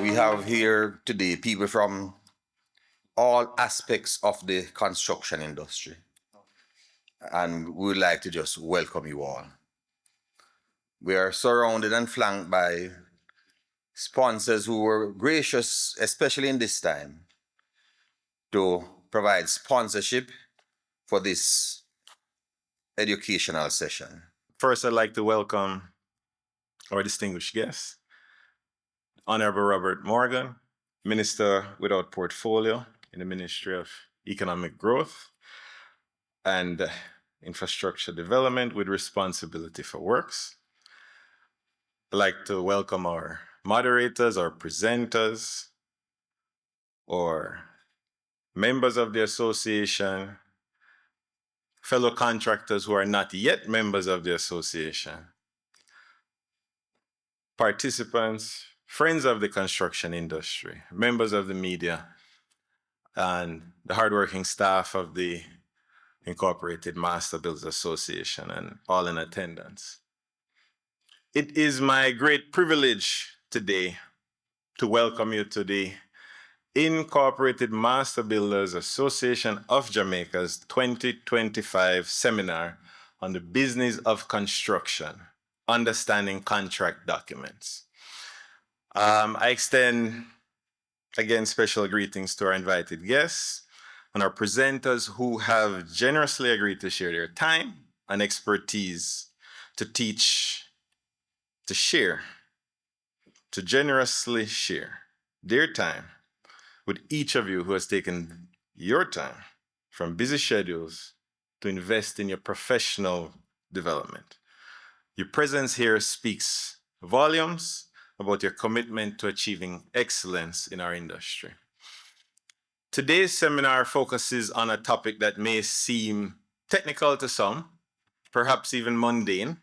We have here today people from all aspects of the construction industry, and we would like to just welcome you all. We are surrounded and flanked by sponsors who were gracious, especially in this time, to provide sponsorship for this educational session. First, I'd like to welcome our distinguished guest, Honorable Robert Morgan, Minister without portfolio in the Ministry of Economic Growth and Infrastructure Development with responsibility for works. I'd like to welcome our moderators, our presenters, or members of the association, fellow contractors who are not yet members of the association, participants, friends of the construction industry, members of the media, and the hardworking staff of the Incorporated Master Builders Association, and all in attendance. It is my great privilege today to welcome you to the Incorporated Master Builders Association of Jamaica's 2025 seminar on the business of construction, understanding contract documents. I extend again special greetings to our invited guests and our presenters who have generously agreed to share their time and expertise to teach, to share, to generously share their time with each of you who has taken your time from busy schedules to invest in your professional development. Your presence here speaks volumes about your commitment to achieving excellence in our industry. Today's seminar focuses on a topic that may seem technical to some, perhaps even mundane,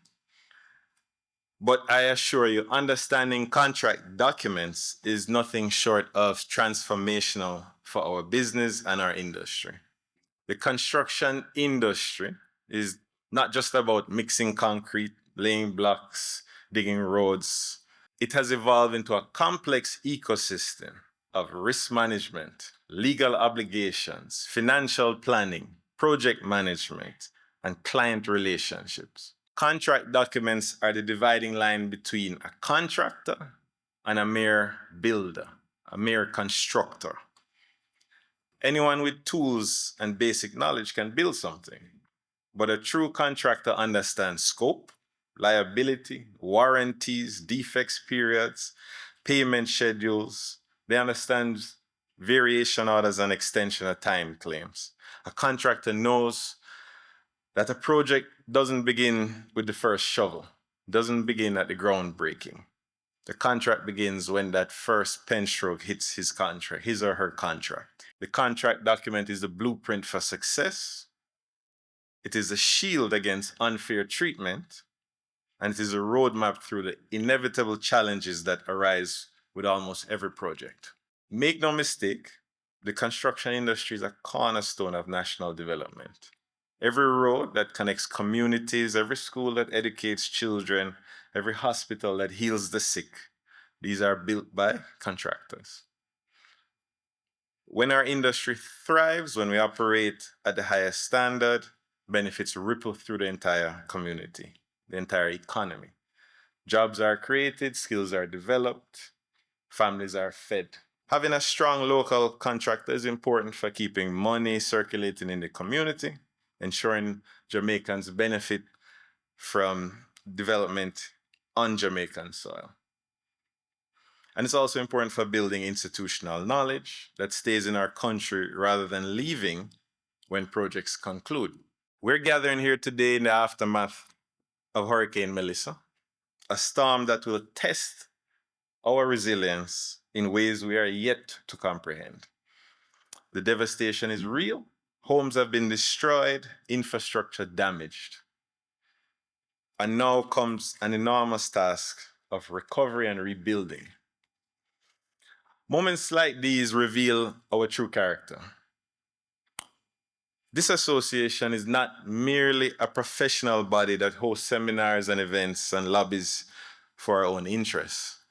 but I assure you, understanding contract documents is nothing short of transformational for our business and our industry. The construction industry is not just about mixing concrete, laying blocks, digging roads. It has evolved into a complex ecosystem of risk management, legal obligations, financial planning, project management, and client relationships. Contract documents are the dividing line between a contractor and a mere builder, a mere constructor. Anyone with tools and basic knowledge can build something, but a true contractor understands scope, liability, warranties, defects periods, payment schedules. They understand variation orders and extension of time claims. A contractor knows that a project doesn't begin with the first shovel, doesn't begin at the groundbreaking. The contract begins when that first pen stroke hits his contract, his or her contract. The contract document is the blueprint for success. It is a shield against unfair treatment, and it is a roadmap through the inevitable challenges that arise with almost every project. Make no mistake, the construction industry is a cornerstone of national development. Every road that connects communities, every school that educates children, every hospital that heals the sick, these are built by contractors. When our industry thrives, when we operate at the highest standard, benefits ripple through the entire community, the entire economy. Jobs are created, skills are developed, families are fed. Having a strong local contractor is important for keeping money circulating in the community, ensuring Jamaicans benefit from development on Jamaican soil. And it's also important for building institutional knowledge that stays in our country rather than leaving when projects conclude. We're gathering here today in the aftermath of Hurricane Melissa, a storm that will test our resilience in ways we are yet to comprehend. The devastation is real. Homes have been destroyed, infrastructure damaged. And now comes an enormous task of recovery and rebuilding. Moments like these reveal our true character. This association is not merely a professional body that hosts seminars and events and lobbies for our own interests.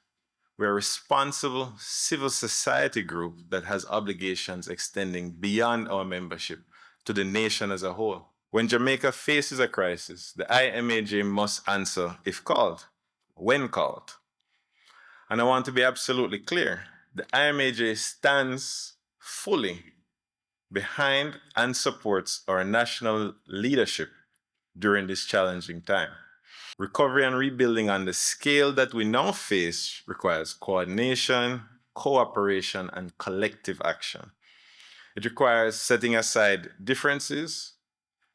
We're a responsible civil society group that has obligations extending beyond our membership to the nation as a whole. When Jamaica faces a crisis, the IMAJ must answer if called, when called. And I want to be absolutely clear, the IMAJ stands fully behind and supports our national leadership during this challenging time. Recovery and rebuilding on the scale that we now face requires coordination, cooperation, and collective action. It requires setting aside differences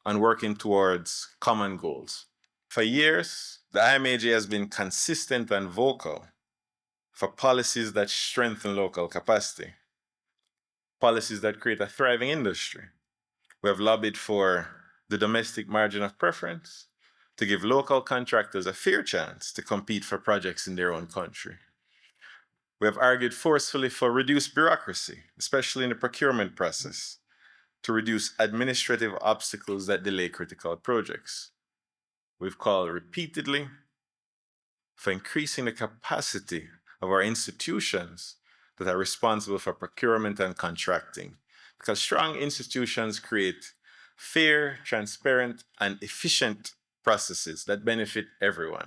and working towards common goals. For years, the IMAJ has been consistent and vocal for policies that strengthen local capacity, policies that create a thriving industry. We have lobbied for the domestic margin of preference to give local contractors a fair chance to compete for projects in their own country. We have argued forcefully for reduced bureaucracy, especially in the procurement process, to reduce administrative obstacles that delay critical projects. We've called repeatedly for increasing the capacity of our institutions that are responsible for procurement and contracting, because strong institutions create fair, transparent, and efficient processes that benefit everyone.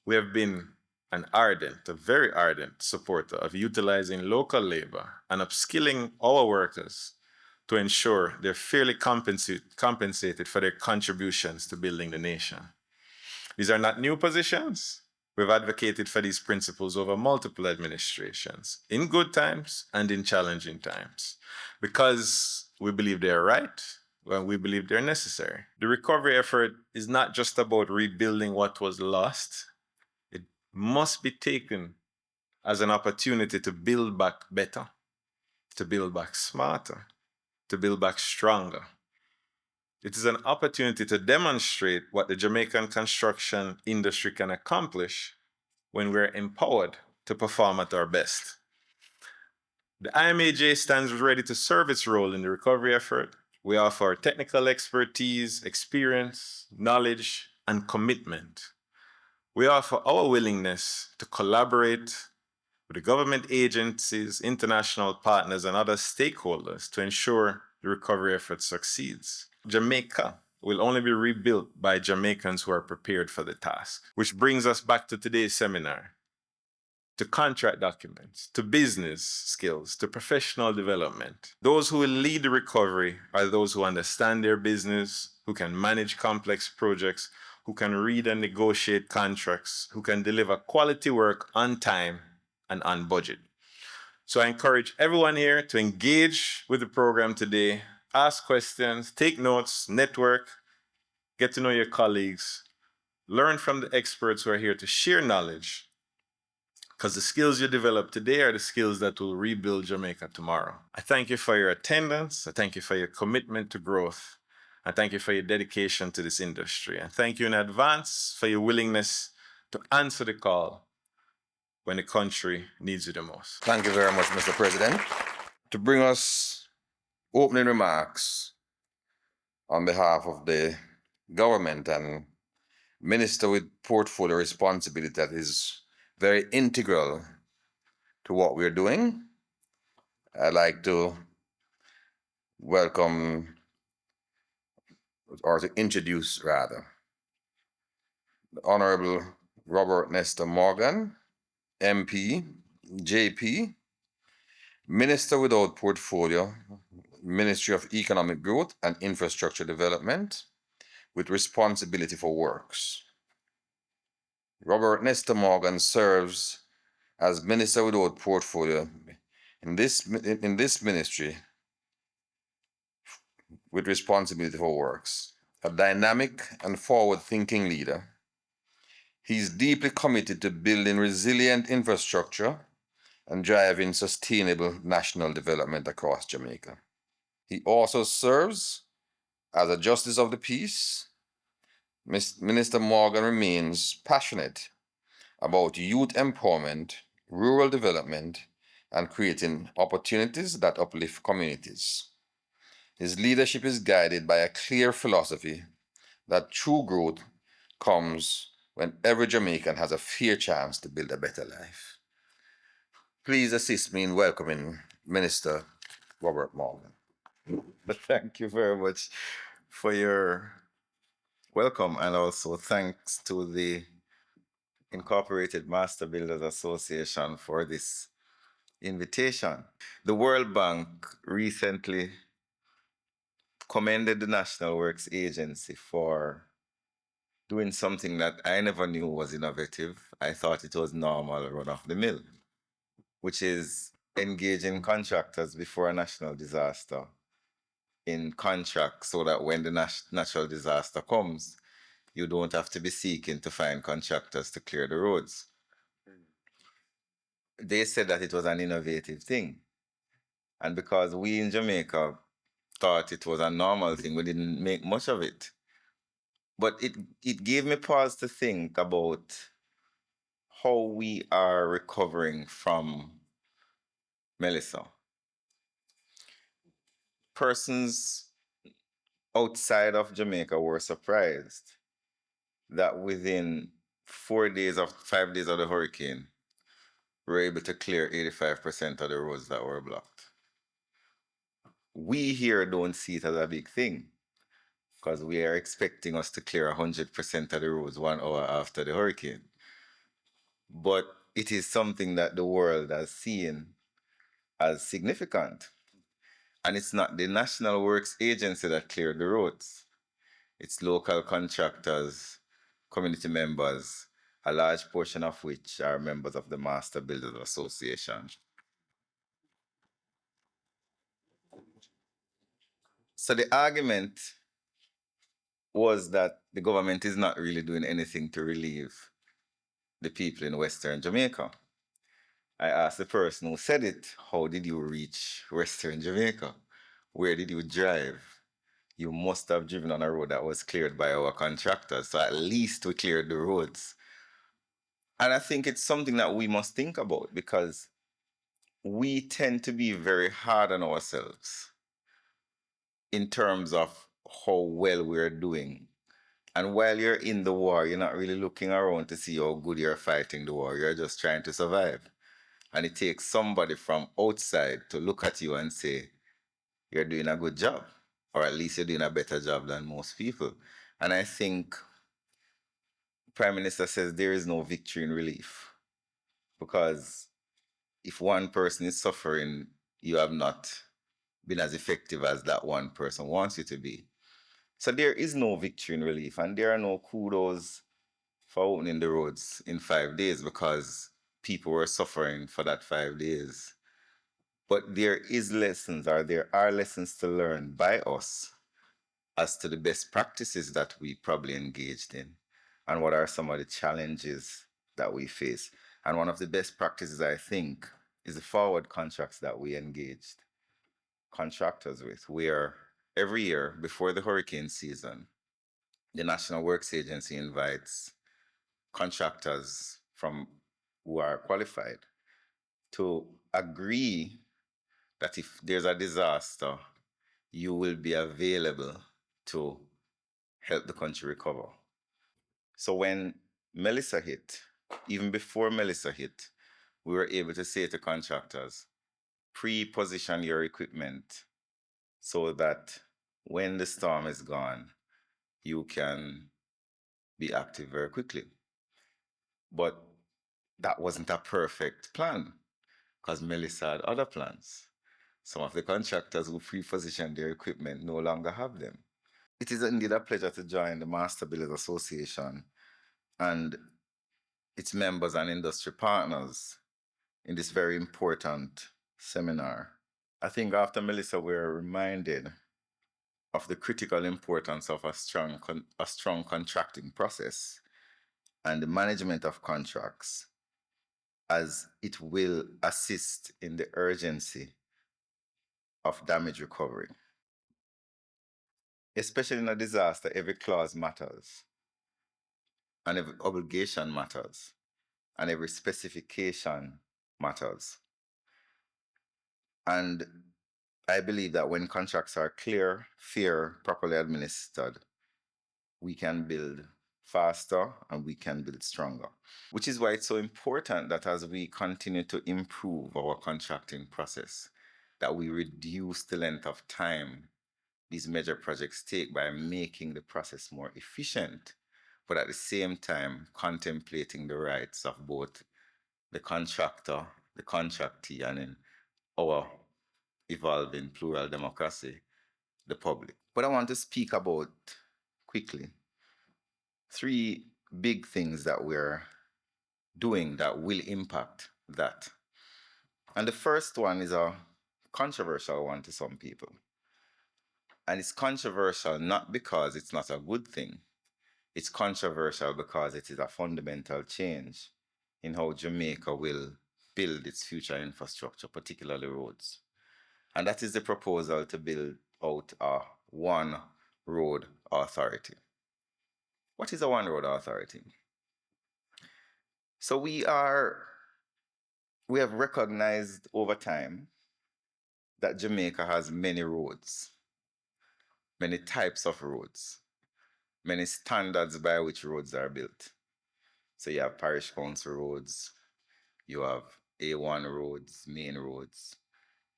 We have been a very ardent supporter of utilizing local labor and upskilling our workers to ensure they're fairly compensated for their contributions to building the nation. These are not new positions. We've advocated for these principles over multiple administrations, in good times and in challenging times, because we believe they are right and we believe they're necessary. The recovery effort is not just about rebuilding what was lost. It must be taken as an opportunity to build back better, to build back smarter, to build back stronger. It is an opportunity to demonstrate what the Jamaican construction industry can accomplish when we're empowered to perform at our best. The IMAJ stands ready to serve its role in the recovery effort. We offer technical expertise, experience, knowledge, and commitment. We offer our willingness to collaborate with the government agencies, international partners, and other stakeholders to ensure the recovery effort succeeds. Jamaica will only be rebuilt by Jamaicans who are prepared for the task. Which brings us back to today's seminar, to contract documents, to business skills, to professional development. Those who will lead the recovery are those who understand their business, who can manage complex projects, who can read and negotiate contracts, who can deliver quality work on time and on budget. So I encourage everyone here to engage with the program today, ask questions, take notes, network, get to know your colleagues, learn from the experts who are here to share knowledge, because the skills you develop today are the skills that will rebuild Jamaica tomorrow. I thank you for your attendance. I thank you for your commitment to growth. I thank you for your dedication to this industry. And thank you in advance for your willingness to answer the call when the country needs you the most. Thank you very much, Mr. President. To bring us opening remarks on behalf of the government and minister with portfolio responsibility that is very integral to what we're doing, I'd like to welcome, or to introduce rather, the Honorable Robert Nestor Morgan, MP, JP, Minister without portfolio, Ministry of Economic Growth and Infrastructure Development, with responsibility for works. Robert Nestor Morgan serves as Minister without portfolio in this ministry with responsibility for works. A dynamic and forward-thinking leader, he's deeply committed to building resilient infrastructure and driving sustainable national development across Jamaica. He also serves as a Justice of the Peace. Minister Morgan remains passionate about youth empowerment, rural development, and creating opportunities that uplift communities. His leadership is guided by a clear philosophy that true growth comes when every Jamaican has a fair chance to build a better life. Please assist me in welcoming Minister Robert Morgan. But thank you very much for your welcome, and also thanks to the Incorporated Master Builders Association for this invitation. The World Bank recently commended the National Works Agency for doing something that I never knew was innovative. I thought it was normal, run of the mill, which is engaging contractors before a national disaster in contracts so that when the natural disaster comes, you don't have to be seeking to find contractors to clear the roads. They said that it was an innovative thing. And because we in Jamaica thought it was a normal thing, we didn't make much of it. But it gave me pause to think about how we are recovering from Melissa. Persons outside of Jamaica were surprised that within 4 days of 5 days of the hurricane, we were able to clear 85% of the roads that were blocked. We here don't see it as a big thing because we are expecting us to clear 100% of the roads 1 hour after the hurricane. But it is something that the world has seen as significant. And it's not the National Works Agency that cleared the roads. It's local contractors, community members, a large portion of which are members of the Master Builders Association. So the argument was that the government is not really doing anything to relieve the people in Western Jamaica. I asked the person who said it, how did you reach Western Jamaica? Where did you drive? You must have driven on a road that was cleared by our contractors. So at least we cleared the roads. And I think it's something that we must think about because we tend to be very hard on ourselves in terms of how well we're doing. And while you're in the war, you're not really looking around to see how good you're fighting the war. You're just trying to survive. And it takes somebody from outside to look at you and say, you're doing a good job, or at least you're doing a better job than most people. And I think Prime Minister says there is no victory in relief because if one person is suffering, you have not been as effective as that one person wants you to be. So there is no victory in relief, and there are no kudos for opening the roads in 5 days because people were suffering for that 5 days. But there is lessons, or there are lessons to learn by us as to the best practices that we probably engaged in and what are some of the challenges that we face. And one of the best practices, I think, is the forward contracts that we engaged contractors with, where every year before the hurricane season, the National Works Agency invites contractors from who are qualified to agree that if there's a disaster, you will be available to help the country recover. So when Melissa hit, even before Melissa hit, we were able to say to contractors, pre-position your equipment so that when the storm is gone, you can be active very quickly. But that wasn't a perfect plan because Melissa had other plans. Some of the contractors who pre-positioned their equipment no longer have them. It is indeed a pleasure to join the Master Builders Association and its members and industry partners in this very important seminar. I think after Melissa, we're reminded of the critical importance of a strong contracting process and the management of contracts, as it will assist in the urgency of damage recovery. Especially in a disaster, every clause matters, and every obligation matters, and every specification matters. And I believe that when contracts are clear, fair, properly administered, we can build faster and we can build stronger. Which is why it's so important that as we continue to improve our contracting process, that we reduce the length of time these major projects take by making the process more efficient, but at the same time contemplating the rights of both the contractor, the contractee, and in our evolving plural democracy, the public. But I want to speak about quickly 3 big things that we're doing that will impact that. And the first one is a controversial one to some people. And it's controversial not because it's not a good thing. It's controversial because it is a fundamental change in how Jamaica will build its future infrastructure, particularly roads. And that is the proposal to build out a one road authority. What is a one road authority? So we have recognized over time that Jamaica has many roads, many types of roads, many standards by which roads are built. So you have parish council roads, you have A1 roads, main roads,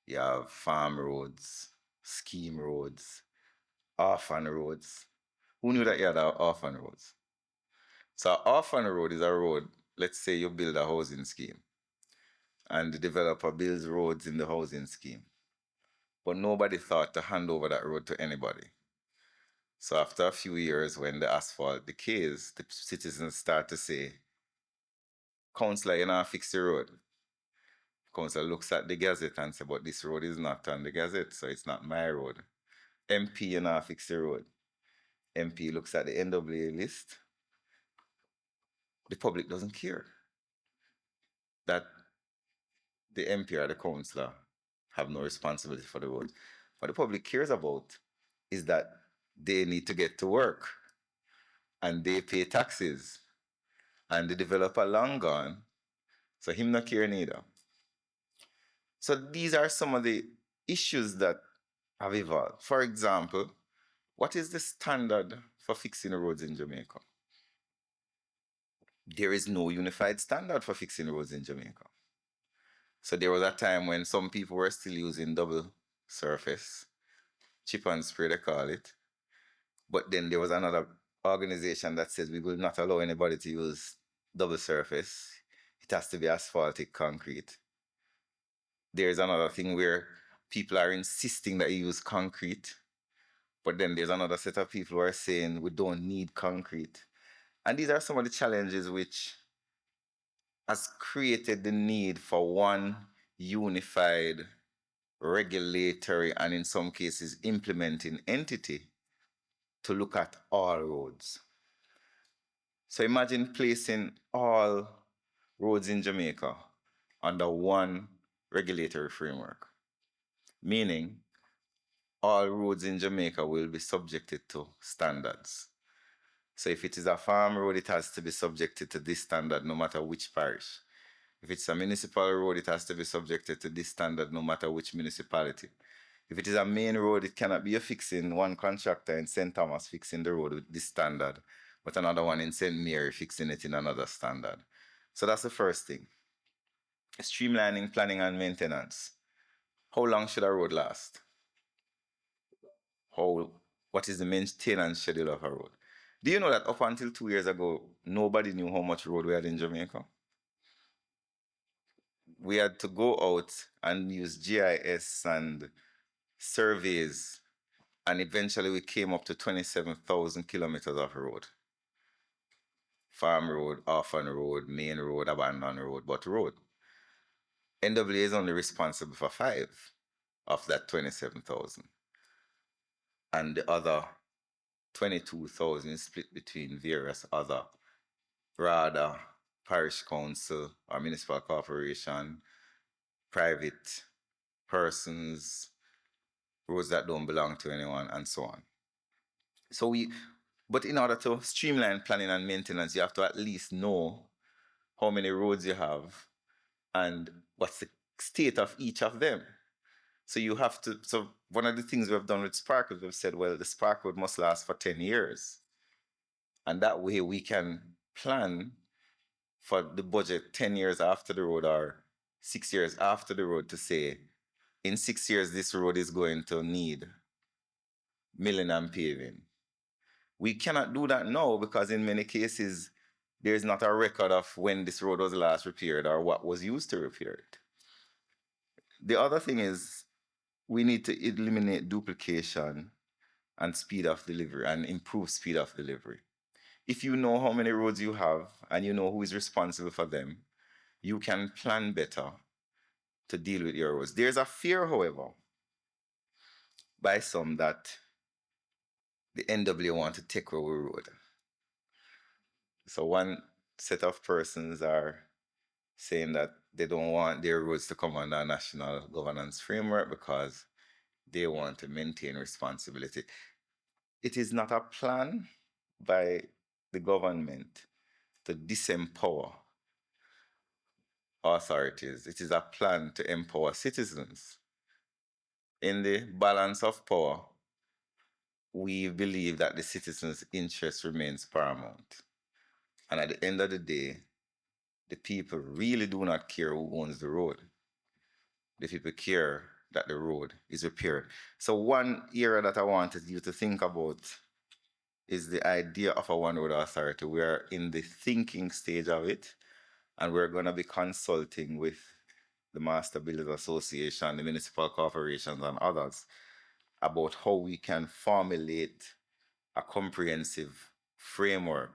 you have farm roads, scheme roads, orphan roads. Who knew that you had orphan roads? So an orphan road is a road, let's say you build a housing scheme and the developer builds roads in the housing scheme, but nobody thought to hand over that road to anybody. So after a few years, when the asphalt decays, the citizens start to say, councillor, you know, fix the road. Councillor looks at the gazette and say, but this road is not on the gazette, so it's not my road. MP, you know, fix the road. MP looks at the NWA list. The public doesn't care that the MP or the councillor have no responsibility for the road. What the public cares about is that they need to get to work and they pay taxes and the developer long gone, so him not care neither. So these are some of the issues that have evolved. For example, what is the standard for fixing roads in Jamaica? There is no unified standard for fixing roads in Jamaica. So there was a time when some people were still using double surface, chip and spray they call it. But then there was another organization that says we will not allow anybody to use double surface. It has to be asphaltic concrete. There's another thing where people are insisting that you use concrete. But then there's another set of people who are saying we don't need concrete. And these are some of the challenges which has created the need for one unified regulatory and in some cases implementing entity to look at all roads. So imagine placing all roads in Jamaica under one regulatory framework, meaning all roads in Jamaica will be subjected to standards. So if it is a farm road, it has to be subjected to this standard no matter which parish. If it's a municipal road, it has to be subjected to this standard no matter which municipality. If it is a main road, it cannot be a fixing one contractor in St. Thomas fixing the road with this standard, but another one in St. Mary fixing it in another standard. So that's the first thing. Streamlining planning and maintenance. How long should a road last? What is the maintenance schedule of a road? Do you know that up until 2 years ago, nobody knew how much road we had in Jamaica? We had to go out and use GIS and surveys, and eventually we came up to 27,000 kilometers of road. Farm road, orphan road, main road, abandoned road, but road. NWA is only responsible for 5 of that 27,000. And the other 22,000 is split between various other, rather parish council or municipal corporation, private persons, roads that don't belong to anyone, and so on. But in order to streamline planning and maintenance, you have to at least know how many roads you have and what's the state of each of them. So one of the things we've done with Spark is we've said, well, the Spark road must last for 10 years. And that way we can plan for the budget 10 years after the road or 6 years after the road to say, in 6 years, this road is going to need milling and paving. We cannot do that now because in many cases, there's not a record of when this road was last repaired or what was used to repair it. The other thing is we need to eliminate duplication and speed of delivery and improve speed of delivery. If you know how many roads you have and you know who is responsible for them, you can plan better to deal with your roads. There's a fear, however, by some that the NW want to take over road. So one set of persons are saying that they don't want their roads to come under a national governance framework because they want to maintain responsibility. It is not a plan by the government to disempower authorities. It is a plan to empower citizens. In the balance of power, we believe that the citizens' interest remains paramount. And at the end of the day, the people really do not care who owns the road. The people care that the road is repaired. So one area that I wanted you to think about is the idea of a one road authority. We are in the thinking stage of it, and we're going to be consulting with the Master Builders Association, the municipal corporations, and others about how we can formulate a comprehensive framework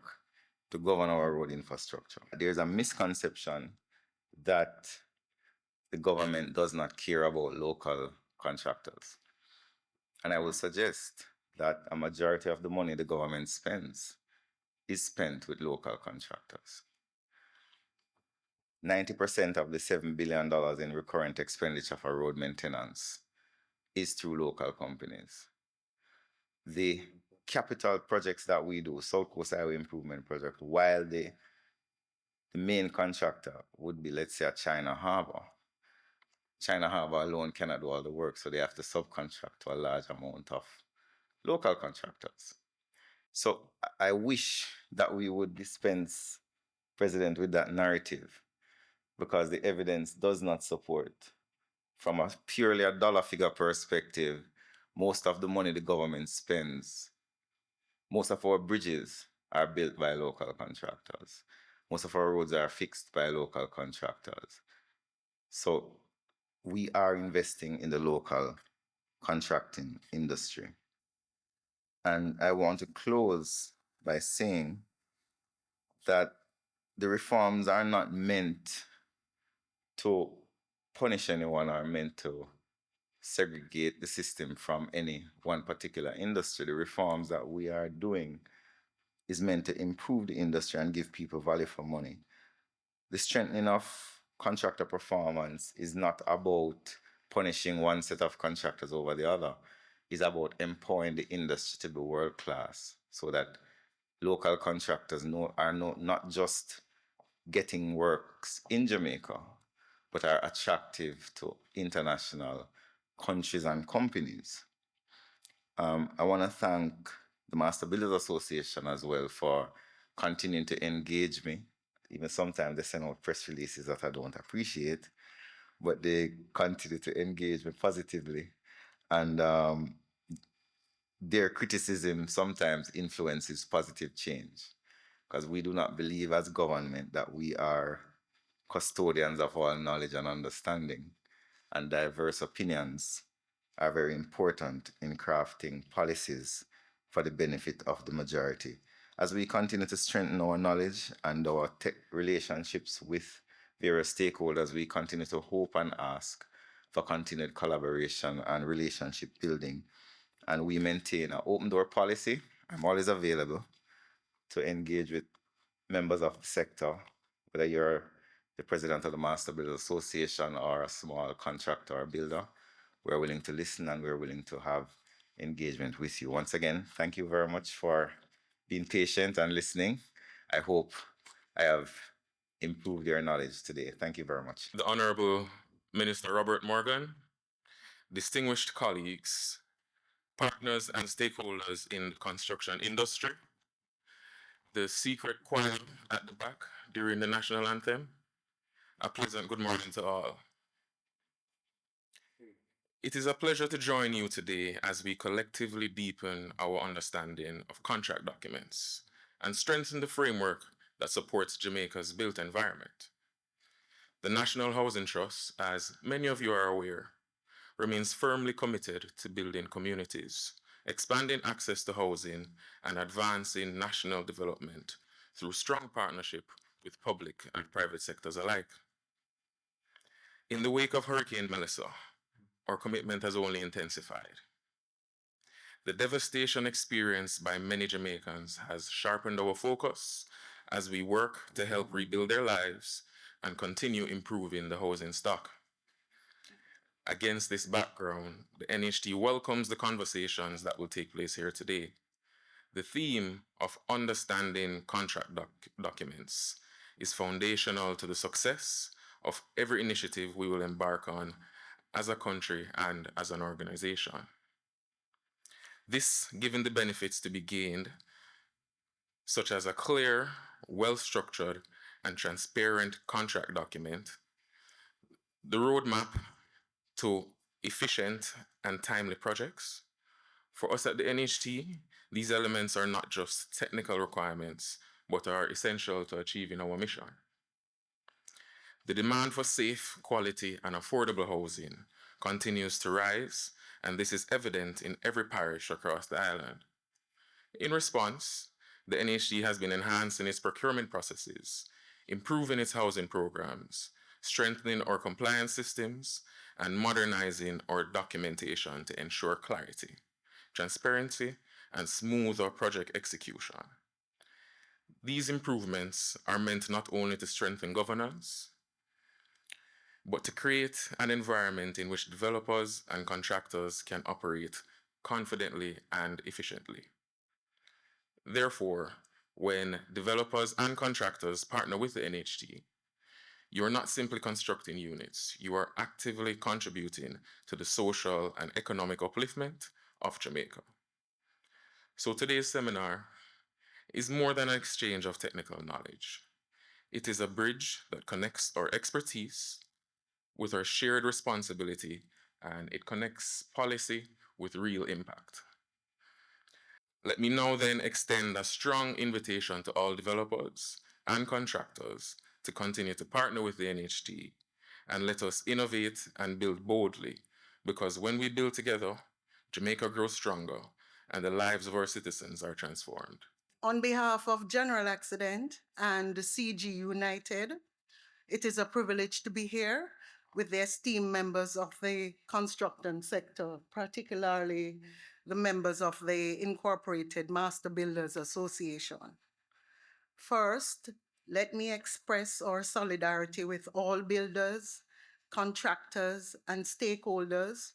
to govern our road infrastructure. There's a misconception that the government does not care about local contractors. And I will suggest that a majority of the money the government spends is spent with local contractors. 90% of the $7 billion in recurrent expenditure for road maintenance is through local companies. The capital projects that we do, South Coast Highway Improvement Project, while the main contractor would be, let's say, a China Harbor. China Harbor alone cannot do all the work, so they have to subcontract to a large amount of local contractors. So I wish that we would dispense President with that narrative because the evidence does not support. From a purely a dollar figure perspective, most of the money the government spends, most of our bridges are built by local contractors. Most of our roads are fixed by local contractors. So we are investing in the local contracting industry. And I want to close by saying that the reforms are not meant to punish anyone or meant to segregate the system from any one particular industry. The reforms that we are doing is meant to improve the industry and give people value for money. The strengthening of contractor performance is not about punishing one set of contractors over the other. It's about empowering the industry to be world class so that local contractors are not just getting works in Jamaica, but are attractive to international countries and companies. I want to thank the Master Builders Association as well for continuing to engage me. Even sometimes they send out press releases that I don't appreciate, but they continue to engage me positively. And their criticism sometimes influences positive change because we do not believe as government that we are custodians of all knowledge and understanding, and diverse opinions are very important in crafting policies for the benefit of the majority. As we continue to strengthen our knowledge and our tech relationships with various stakeholders, we continue to hope and ask for continued collaboration and relationship building. And we maintain an open door policy. I'm always available to engage with members of the sector, whether you're the president of the Master Builders Association or a small contractor or builder. We're willing to listen and we're willing to have engagement with you. Once again, thank you very much for being patient and listening. I hope I have improved your knowledge today. Thank you very much. The Honorable Minister Robert Morgan, distinguished colleagues, partners, and stakeholders in the construction industry. the secret choir at the back during the national anthem. A pleasant good morning to all. It is a pleasure to join you today as we collectively deepen our understanding of contract documents and strengthen the framework that supports Jamaica's built environment. The National Housing Trust, as many of you are aware, remains firmly committed to building communities, expanding access to housing, and advancing national development through strong partnership with public and private sectors alike. In the wake of Hurricane Melissa, our commitment has only intensified. The devastation experienced by many Jamaicans has sharpened our focus as we work to help rebuild their lives and continue improving the housing stock. Against this background, the NHT welcomes the conversations that will take place here today. The theme of understanding contract documents is foundational to the success of every initiative we will embark on as a country and as an organization. This, given the benefits to be gained, such as a clear, well-structured, and transparent contract document, the roadmap to efficient and timely projects. For us at the NHT, these elements are not just technical requirements, but are essential to achieving our mission. The demand for safe, quality, and affordable housing continues to rise, and this is evident in every parish across the island. In response, the NHT has been enhancing its procurement processes, improving its housing programs, strengthening our compliance systems, and modernizing our documentation to ensure clarity, transparency, and smoother project execution. These improvements are meant not only to strengthen governance, but to create an environment in which developers and contractors can operate confidently and efficiently. Therefore, when developers and contractors partner with the NHT, you are not simply constructing units, you are actively contributing to the social and economic upliftment of Jamaica. So today's seminar is more than an exchange of technical knowledge. It is a bridge that connects our expertise with our shared responsibility, and it connects policy with real impact. Let me now then extend a strong invitation to all developers and contractors to continue to partner with the NHT, and let us innovate and build boldly, because when we build together, Jamaica grows stronger and the lives of our citizens are transformed. On behalf of General Accident and CG United, it is a privilege to be here with the esteemed members of the construction sector, particularly the members of the Incorporated Master Builders Association. First, let me express our solidarity with all builders, contractors, and stakeholders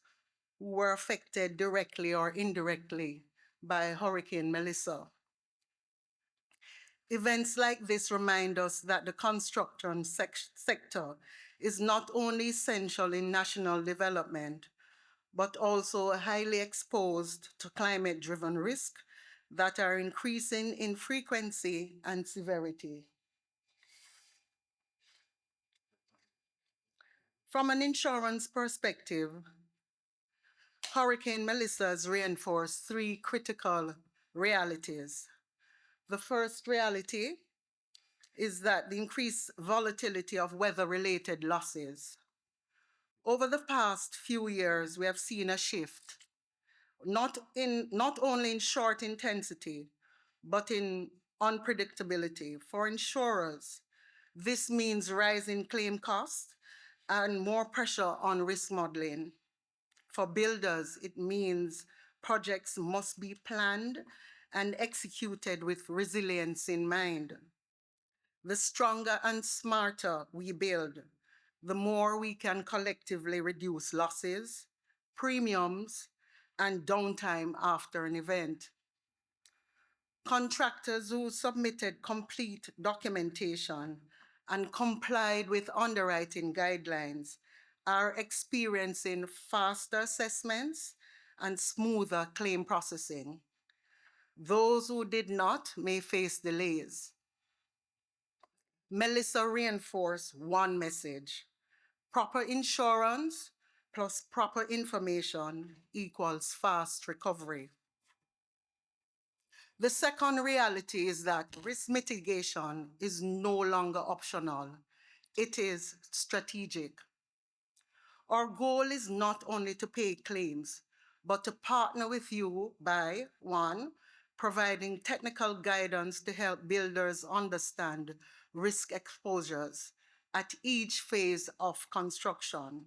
who were affected directly or indirectly by Hurricane Melissa. Events like this remind us that the construction sector is not only essential in national development, but also highly exposed to climate-driven risks that are increasing in frequency and severity. From an insurance perspective, Hurricane Melissa has reinforced three critical realities. The first reality is that the increased volatility of weather-related losses. Over the past few years, we have seen a shift, not only in short intensity, but in unpredictability. For insurers, this means rising claim costs and more pressure on risk modeling. For builders, it means projects must be planned and executed with resilience in mind. The stronger and smarter we build, the more we can collectively reduce losses, premiums, and downtime after an event. Contractors who submitted complete documentation and complied with underwriting guidelines are experiencing faster assessments and smoother claim processing. Those who did not may face delays. Melissa reinforced one message: proper insurance plus proper information equals fast recovery. The second reality is that risk mitigation is no longer optional, it is strategic. Our goal is not only to pay claims, but to partner with you by one, providing technical guidance to help builders understand risk exposures at each phase of construction.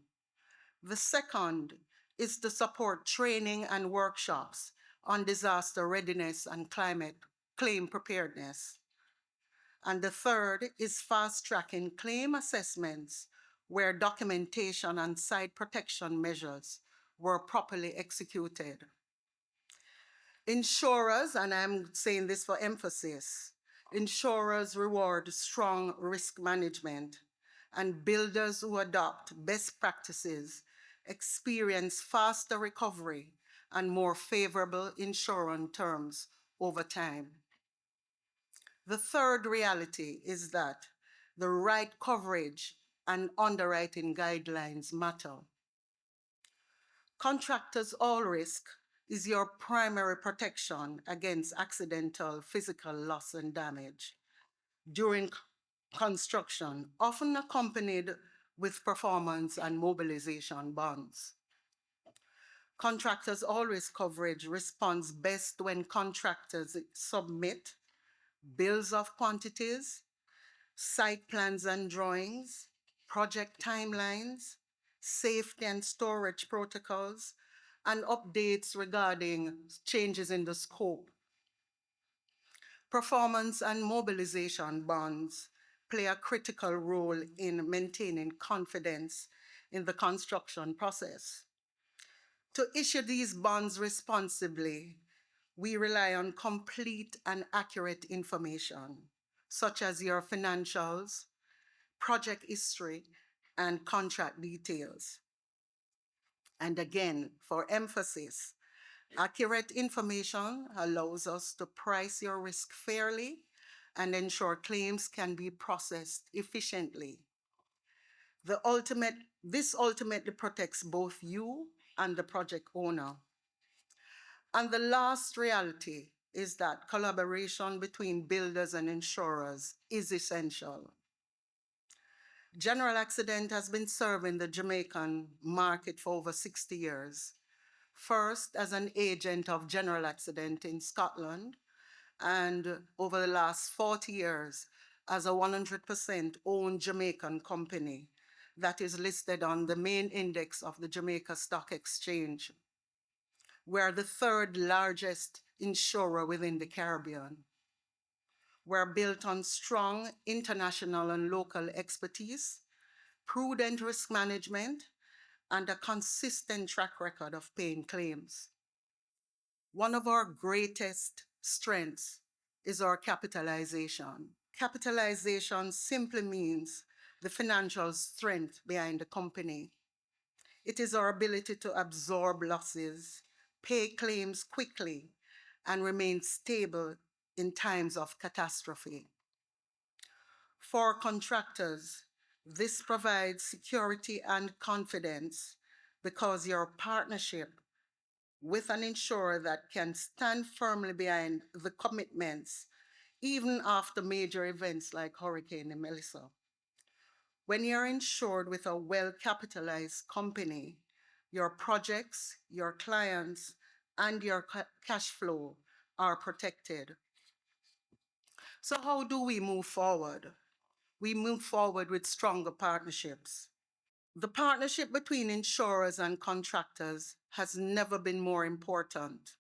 The second is to support training and workshops on disaster readiness and climate claim preparedness. And the third is fast tracking claim assessments where documentation and site protection measures were properly executed. Insurers, and I'm saying this for emphasis, insurers reward strong risk management, and builders who adopt best practices experience faster recovery and more favorable insurance terms over time. The third reality is that the right coverage and underwriting guidelines matter. Contractors' all risk is your primary protection against accidental physical loss and damage during construction, often accompanied with performance and mobilization bonds. Contractors' all risk coverage responds best when contractors submit bills of quantities, site plans and drawings, project timelines, safety and storage protocols, and updates regarding changes in the scope. Performance and mobilization bonds play a critical role in maintaining confidence in the construction process. To issue these bonds responsibly, we rely on complete and accurate information, such as your financials, project history, and contract details. And again, for emphasis, accurate information allows us to price your risk fairly and ensure claims can be processed efficiently. This ultimately protects both you and the project owner. And the last reality is that collaboration between builders and insurers is essential. General Accident has been serving the Jamaican market for over 60 years. First, as an agent of General Accident in Scotland, and over the last 40 years, as a 100% owned Jamaican company that is listed on the main index of the Jamaica Stock Exchange. We're the third largest insurer within the Caribbean. We're built on strong international and local expertise, prudent risk management, and a consistent track record of paying claims. One of our greatest strengths is our capitalization. Capitalization simply means the financial strength behind the company. It is our ability to absorb losses, pay claims quickly, and remain stable in times of catastrophe. For contractors, this provides security and confidence because your partnership with an insurer that can stand firmly behind the commitments even after major events like Hurricane Melissa. When you're insured with a well-capitalized company, your projects, your clients, and your cash flow are protected. So how do we move forward? We move forward with stronger partnerships. The partnership between insurers and contractors has never been more important.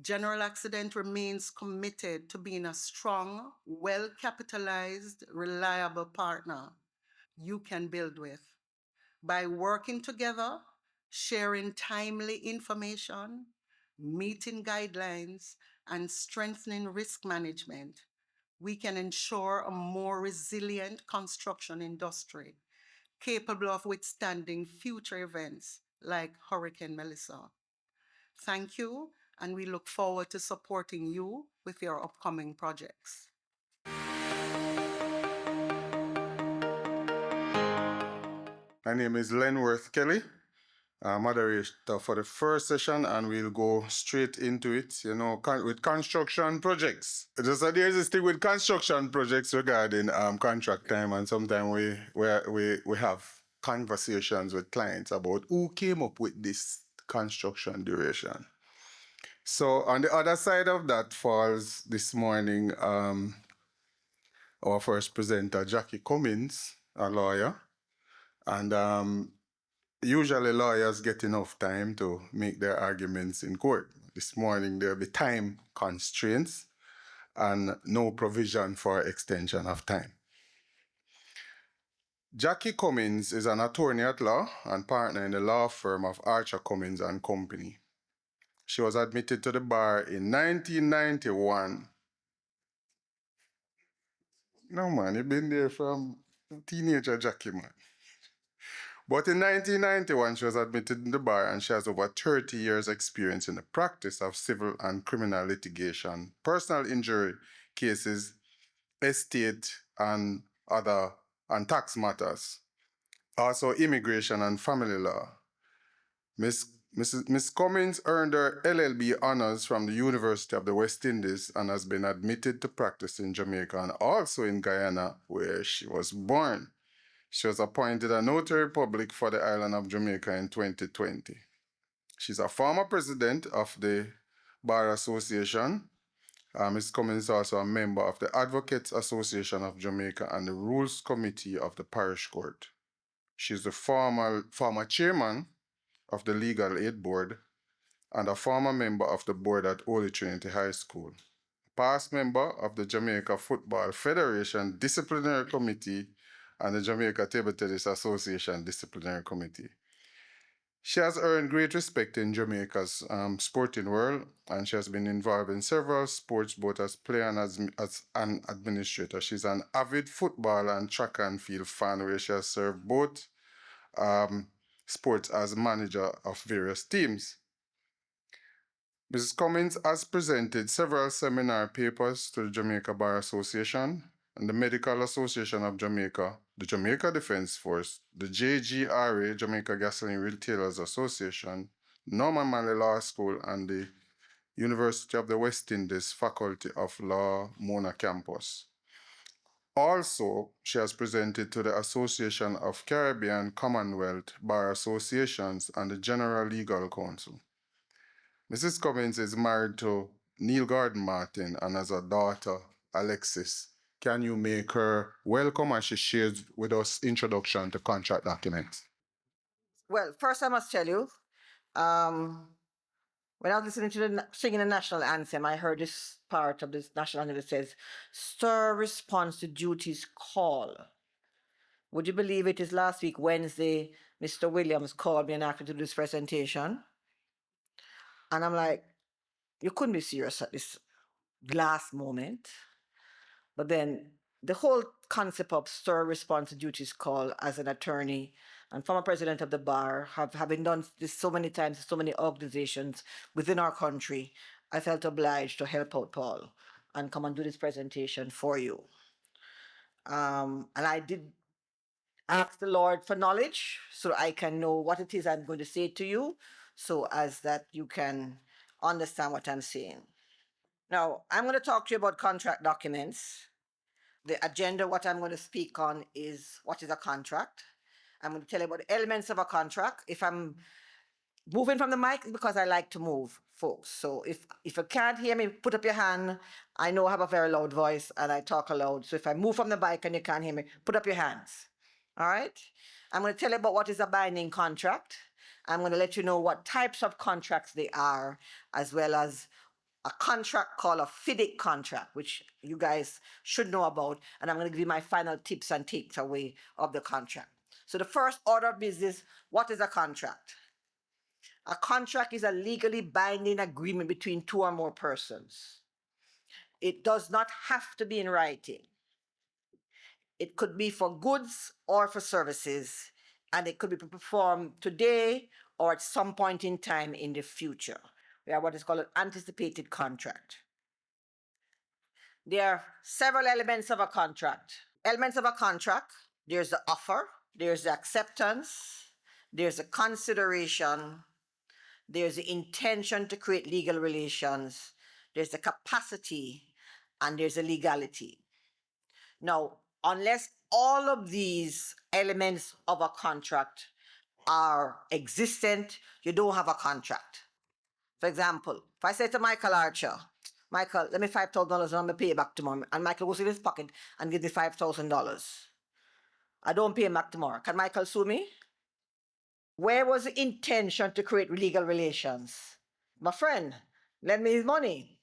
General Accident remains committed to being a strong, well-capitalized, reliable partner you can build with. By working together, sharing timely information, meeting guidelines, and strengthening risk management, we can ensure a more resilient construction industry capable of withstanding future events like Hurricane Melissa. Thank you, and we look forward to supporting you with your upcoming projects. My name is Lenworth Kelly, moderator for the first session, and we'll go straight into it, with construction projects. There's this thing with construction projects regarding contract time, and sometimes we have conversations with clients about who came up with this construction duration. So on the other side of that falls this morning our first presenter, Jackie Cummins, a lawyer. And usually lawyers get enough time to make their arguments in court. This morning there'll be time constraints and no provision for extension of time. Jackie Cummins is an attorney at law and partner in the law firm of Archer Cummins and Company. She was admitted to the bar in 1991. No, man, you've been there from teenager Jackie, man. But in 1991, she was admitted to the bar, and she has over 30 years' experience in the practice of civil and criminal litigation, personal injury cases, estate and tax matters, also immigration and family law. Miss Cummins earned her LLB honors from the University of the West Indies and has been admitted to practice in Jamaica and also in Guyana, where she was born. She was appointed a notary public for the island of Jamaica in 2020. She's a former president of the Bar Association. Ms. Cummins is also a member of the Advocates Association of Jamaica and the Rules Committee of the Parish Court. She's the former chairman of the Legal Aid Board and a former member of the board at Holy Trinity High School. Past member of the Jamaica Football Federation Disciplinary Committee and the Jamaica Table Tennis Association Disciplinary Committee. She has earned great respect in Jamaica's sporting world, and she has been involved in several sports, both as player and as an administrator. She's an avid football and track and field fan, where she has served both sports as manager of various teams. Mrs. Cummins has presented several seminar papers to the Jamaica Bar Association and the Medical Association of Jamaica, the Jamaica Defense Force, the JGRA, Jamaica Gasoline Retailers Association, Norman Manley Law School, and the University of the West Indies Faculty of Law, Mona Campus. Also, she has presented to the Association of Caribbean Commonwealth Bar Associations and the General Legal Council. Mrs. Cummins is married to Neil Gordon Martin and has a daughter, Alexis. Can you make her welcome as she shares with us introduction to contract documents? Well, first I must tell you, when I was listening to singing the national anthem, I heard this part of this national anthem that says, "Stir response to duty's call." Would you believe it is last week, Wednesday, Mr. Williams called me and asked me to do this presentation? And I'm like, you couldn't be serious at this last moment. But then the whole concept of stir response to duty's call as an attorney and former president of the bar, having done this so many times, so many organizations within our country, I felt obliged to help out Paul and come and do this presentation for you. And I did ask the Lord for knowledge so I can know what it is I'm going to say to you, so as that you can understand what I'm saying. Now, I'm going to talk to you about contract documents. The agenda, what I'm going to speak on is what is a contract. I'm going to tell you about the elements of a contract. If I'm moving from the mic, it's because I like to move, folks. So if you can't hear me, put up your hand. I know I have a very loud voice and I talk aloud. So if I move from the mic and you can't hear me, put up your hands. All right? I'm going to tell you about what is a binding contract. I'm going to let you know what types of contracts they are, as well as a contract called a FIDIC contract, which you guys should know about. And I'm going to give you my final tips and takeaway of the contract. So the first order of business, what is a contract? A contract is a legally binding agreement between two or more persons. It does not have to be in writing. It could be for goods or for services, and it could be performed today or at some point in time in the future. We have what is called an anticipated contract. There are several elements of a contract. Elements of a contract, there's the offer, there's the acceptance, there's the consideration, there's the intention to create legal relations, there's the capacity, and there's the legality. Now, unless all of these elements of a contract are existent, you don't have a contract. For example, if I say to Michael Archer, Michael, let me $5,000 and I'm gonna pay you back tomorrow. And Michael goes in his pocket and gives me $5,000. I don't pay him back tomorrow. Can Michael sue me? Where was the intention to create legal relations? My friend, lend me his money.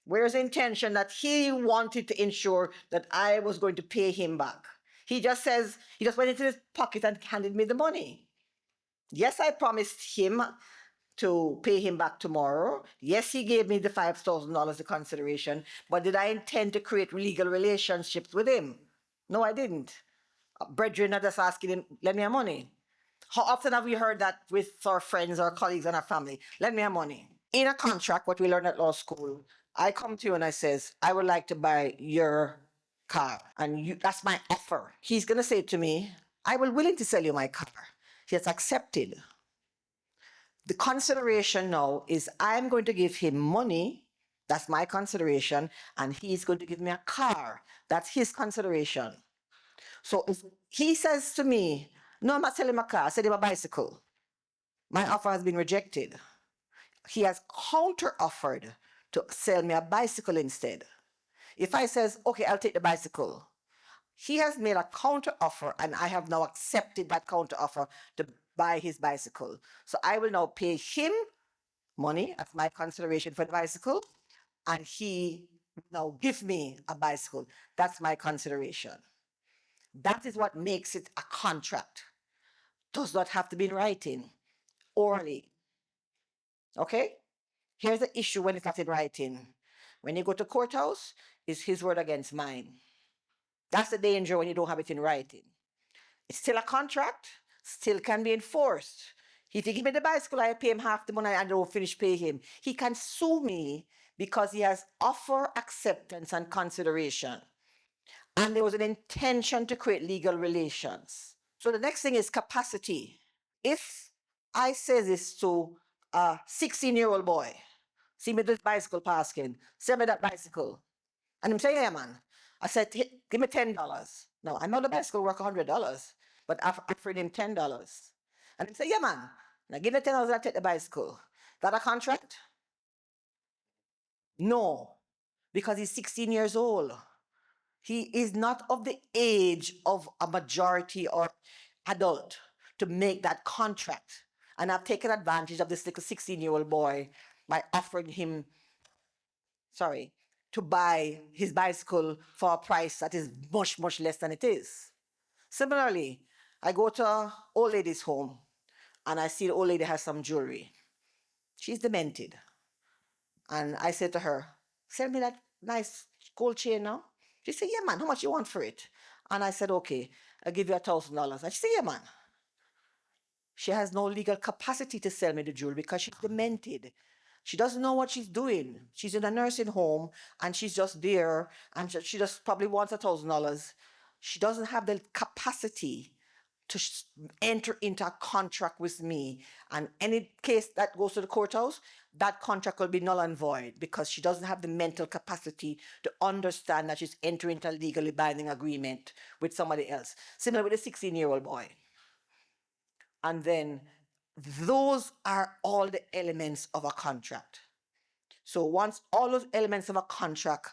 Where's the intention that he wanted to ensure that I was going to pay him back? He just says, he just went into his pocket and handed me the money. Yes, I promised him to pay him back tomorrow. Yes, he gave me the $5,000 of consideration, but did I intend to create legal relationships with him? No, I didn't. Brethren are just asking him, lend me your money. How often have we heard that with our friends, our colleagues, and our family? Lend me your money. In a contract, what we learned at law school, I come to you and I says, I would like to buy your car. And that's my offer. He's going to say to me, I will willing to sell you my car. He has accepted. The consideration now is I'm going to give him money. That's my consideration. And he's going to give me a car. That's his consideration. So if he says to me, no, I'm not selling my car, I said him a bicycle. My offer has been rejected. He has counter offered to sell me a bicycle instead. If I says, okay, I'll take the bicycle, he has made a counter offer and I have now accepted that counter offer to buy his bicycle. So I will now pay him money as my consideration for the bicycle, and he now give me a bicycle. That's my consideration. That is what makes it a contract. Does not have to be in writing, orally. Okay? Here's the issue when it's not in writing. When you go to courthouse, it's his word against mine. That's the danger when you don't have it in writing. It's still a contract, still can be enforced. If he give me the bicycle, I pay him half the money and I don't finish pay him. He can sue me because he has offer, acceptance, and consideration. And there was an intention to create legal relations. So the next thing is capacity. If I say this to a 16-year-old boy, see me this bicycle passing, sell me that bicycle. And him say, yeah, man. I said, give me $10. No, I know the bicycle worth $100, but I offered him $10. And him say, yeah, man. Now give me $10, I take the bicycle. That a contract? No, because he's 16 years old. He is not of the age of a majority or adult to make that contract. And I've taken advantage of this little 16-year-old boy by offering him, to buy his bicycle for a price that is much, much less than it is. Similarly, I go to an old lady's home and I see the old lady has some jewelry. She's demented. And I said to her, sell me that nice gold chain now. She said, yeah, man, how much you want for it? And I said, okay, I'll give you $1,000. And she said, yeah, man. She has no legal capacity to sell me the jewelry because she's demented. She doesn't know what she's doing. She's in a nursing home and she's just there and she just probably wants $1,000. She doesn't have the capacity to enter into a contract with me. And any case that goes to the courthouse, that contract will be null and void because she doesn't have the mental capacity to understand that she's entering into a legally binding agreement with somebody else. Similar with a 16-year-old boy. And then those are all the elements of a contract. So once all those elements of a contract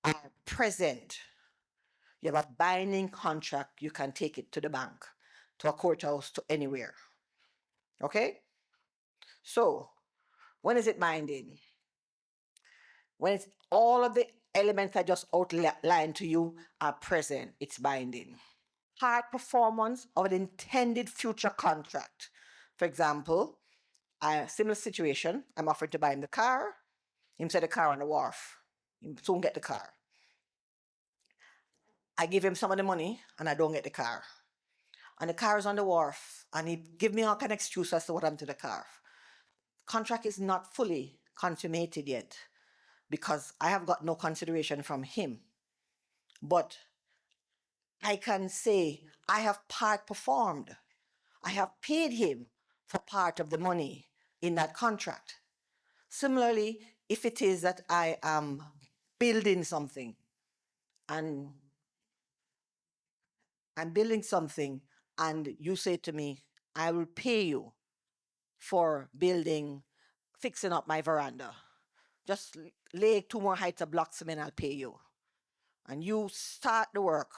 are present, you have a binding contract, you can take it to the bank, to a courthouse, to anywhere. Okay? So when is it binding? When it's all of the elements I just outlined to you are present, it's binding. Hard performance of an intended future contract. For example, a similar situation, I'm offering to buy him the car. Him set the car on the wharf. He soon get the car. I give him some of the money and I don't get the car. And the car is on the wharf and he give me all kind of excuse as to what happened to the car. contract is not fully consummated yet because I have got no consideration from him. But I can say I have part performed. I have paid him for part of the money in that contract. Similarly, if it is that I am building something and I'm building something and you say to me, I will pay you for fixing up my veranda. Just lay 2 more heights of blocks and I'll pay you. And you start the work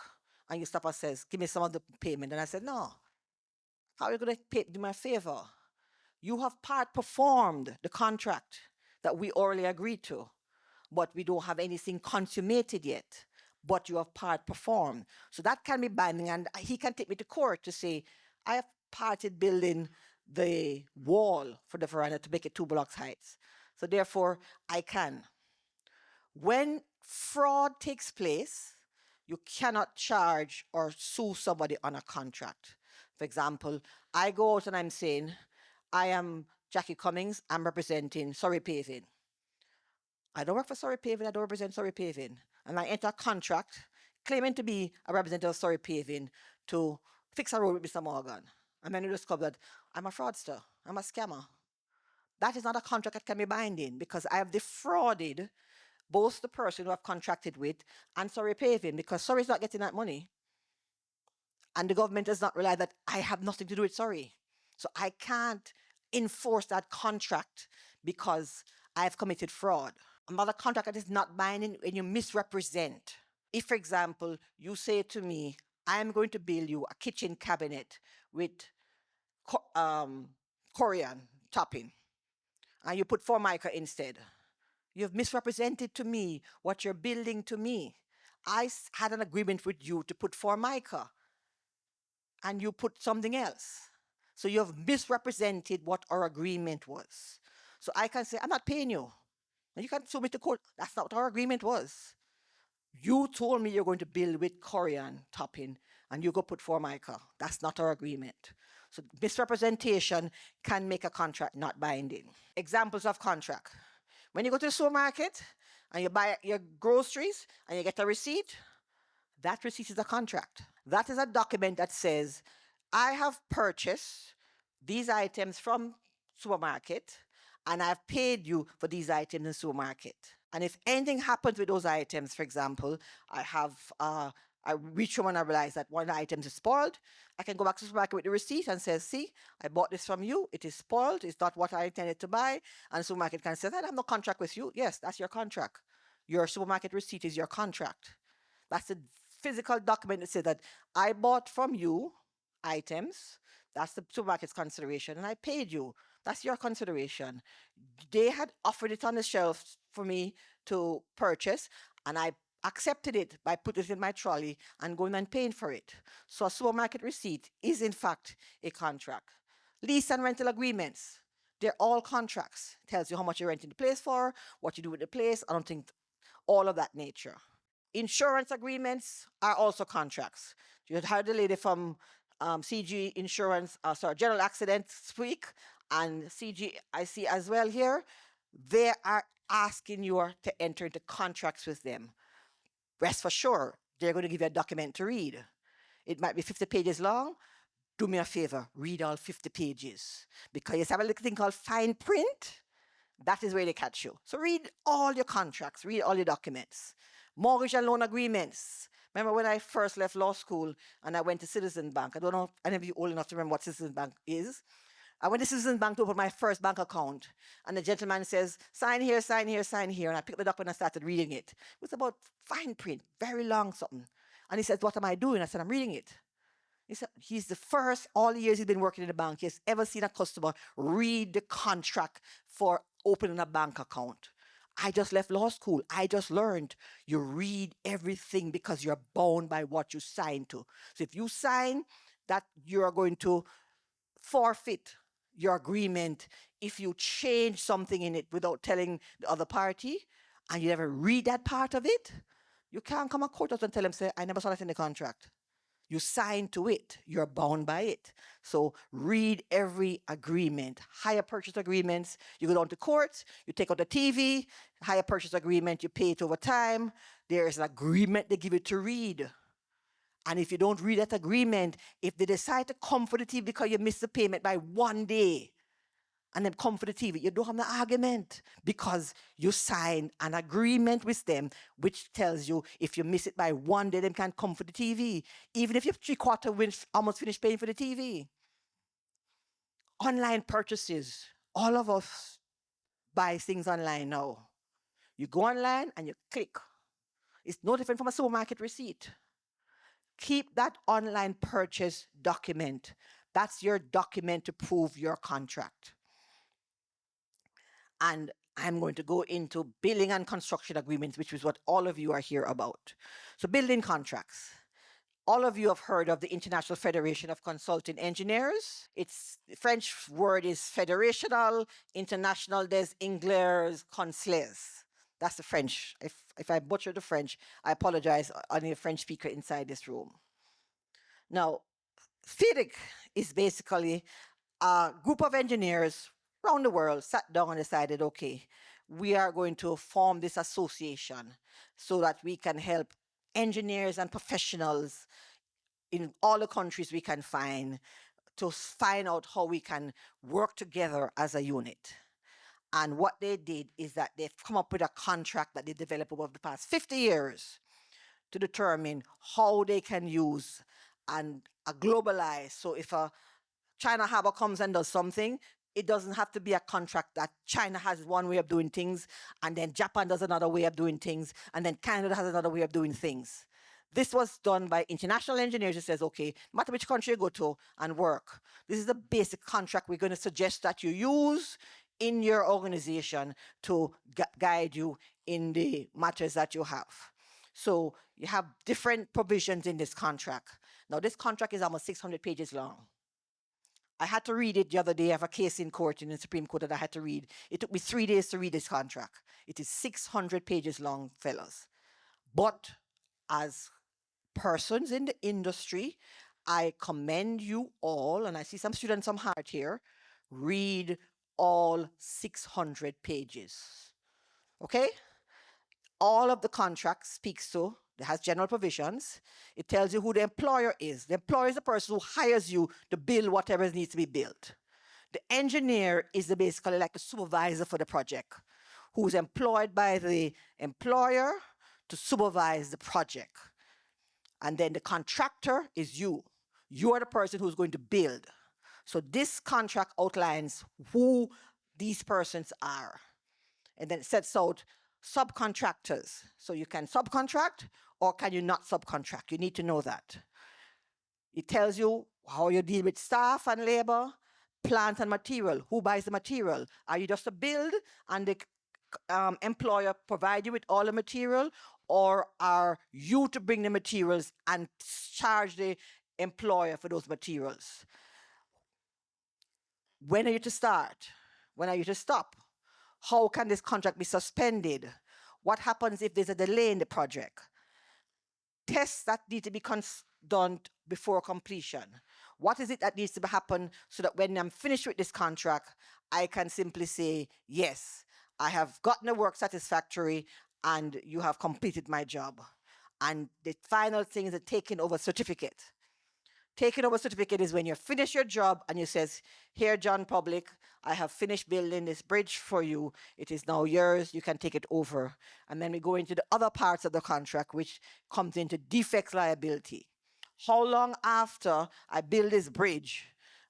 and you stop and says, give me some of the payment. And I said, no, how are you going to do me a favor? You have part performed the contract that we already agreed to, but we don't have anything consummated yet, but you have part performed. So that can be binding, and he can take me to court to say, I have parted building the wall for the veranda to make it 2 blocks heights. So therefore, I can. When fraud takes place, you cannot charge or sue somebody on a contract. For example, I go out and I'm saying, I am Jackie Cummings, I'm representing Surrey Paving. I don't work for Surrey Paving, I don't represent Surrey Paving. And I enter a contract claiming to be a representative of Surrey Paving to fix a road with Mr. Morgan. And then you discover that I'm a fraudster, I'm a scammer. That is not a contract that can be binding because I have defrauded both the person who I've contracted with and Surrey Paving because Surrey is not getting that money. And the government does not realize that I have nothing to do with Surrey. So I can't enforce that contract because I've committed fraud. Another contract that is not binding when you misrepresent. If, for example, you say to me, I'm going to build you a kitchen cabinet with Korean topping, and you put Formica instead, you've misrepresented to me what you're building to me. I had an agreement with you to put Formica, and you put something else. So you've misrepresented what our agreement was. So I can say, I'm not paying you. And you can sue me to court. That's not what our agreement was. You told me you're going to build with Korean topping and you go put Formica. That's not our agreement. So misrepresentation can make a contract not binding. Examples of contract. When you go to the supermarket and you buy your groceries and you get a receipt, that receipt is a contract. That is a document that says, I have purchased these items from supermarket and I've paid you for these items in supermarket. And if anything happens with those items, for example, I reach home and I realize that one item is spoiled, I can go back to the supermarket with the receipt and say, see, I bought this from you, it is spoiled, it's not what I intended to buy. And the supermarket can say, I have no contract with you. Yes, that's your contract. Your supermarket receipt is your contract. That's a physical document that says that I bought from you items. That's the supermarket's consideration, and I paid you. That's your consideration. They had offered it on the shelf for me to purchase, and I accepted it by putting it in my trolley and going and paying for it. So a supermarket receipt is in fact a contract. Lease and rental agreements, they're all contracts. Tells you how much you're renting the place for, what you do with the place, I don't think all of that nature. Insurance agreements are also contracts. You heard the lady from CG Insurance, General Accident speak, and CG I see as well here. They are asking you to enter into contracts with them. Rest for sure, they're going to give you a document to read. It might be 50 pages long. Do me a favor, read all 50 pages. Because you have a little thing called fine print. That is where they catch you. So read all your contracts, read all your documents. Mortgage and loan agreements. Remember when I first left law school and I went to Citizen Bank? I don't know if any of you old enough to remember what Citizen Bank is. I went to Citizen Bank to open my first bank account. And the gentleman says, sign here, sign here, sign here. And I picked the document and started reading it. It was about fine print, very long something. And he said, what am I doing? I said, I'm reading it. He said, he's the first, all the years he's been working in the bank, he's ever seen a customer read the contract for opening a bank account. I just left law school. I just learned you read everything because you're bound by what you sign to. So if you sign that you're going to forfeit your agreement if you change something in it without telling the other party and you never read that part of it, you can't come to court and tell them, say, I never saw that in the contract. You sign to it. You're bound by it. So read every agreement. Hire purchase agreements. You go down to court, you take out the TV, hire purchase agreement, you pay it over time. There is an agreement they give you to read. And if you don't read that agreement, if they decide to come for the TV because you missed the payment by 1 day, and then come for the TV, you don't have an argument because you signed an agreement with them, which tells you if you miss it by 1 day, they can't come for the TV, even if you've three-quarter almost finished paying for the TV. Online purchases, all of us buy things online now. You go online and you click. It's no different from a supermarket receipt. Keep that online purchase document. That's your document to prove your contract. And I'm going to go into building and construction agreements, which is what all of you are here about. So building contracts. All of you have heard of the International Federation of Consulting Engineers. Its French word is fédérational, international des ingénieurs conseillers. That's the French. If I butcher the French, I apologize on a French speaker inside this room. Now, FIDIC is basically a group of engineers around the world sat down and decided, okay, we are going to form this association so that we can help engineers and professionals in all the countries we can find to find out how we can work together as a unit. And what they did is that they've come up with a contract that they developed over the past 50 years to determine how they can use and globalize. So if a China Harbor comes and does something, it doesn't have to be a contract that China has one way of doing things, and then Japan does another way of doing things, and then Canada has another way of doing things. This was done by international engineers who says, okay, no matter which country you go to and work, this is the basic contract we're going to suggest that you use in your organization to guide you in the matters that you have. So you have different provisions in this contract. Now, this contract is almost 600 pages long. I had to read it the other day. I have a case in court in the Supreme Court that I had to read. It took me 3 days to read this contract. It is 600 pages long, fellas. But as persons in the industry, I commend you all, and I see some students, some heart here, read all 600 pages. Okay? All of the contract speaks to, it has general provisions. It tells you who the employer is. The employer is the person who hires you to build whatever needs to be built. The engineer is basically like a supervisor for the project, who's employed by the employer to supervise the project. And then the contractor is you. You are the person who's going to build. So this contract outlines who these persons are. And then it sets out subcontractors. So you can subcontract or can you not subcontract? You need to know that. It tells you how you deal with staff and labor, plant and material. Who buys the material? Are you just a build and the employer provide you with all the material, or are you to bring the materials and charge the employer for those materials? When are you to start? When are you to stop? How can this contract be suspended? What happens if there's a delay in the project? Tests that need to be done before completion. What is it that needs to happen so that when I'm finished with this contract, I can simply say, yes, I have gotten the work satisfactory and you have completed my job. And the final thing is a taking over certificate. Taking over certificate is when you finish your job and you says, here, John Public, I have finished building this bridge for you. It is now yours. You can take it over. And then we go into the other parts of the contract, which comes into defects liability. How long after I build this bridge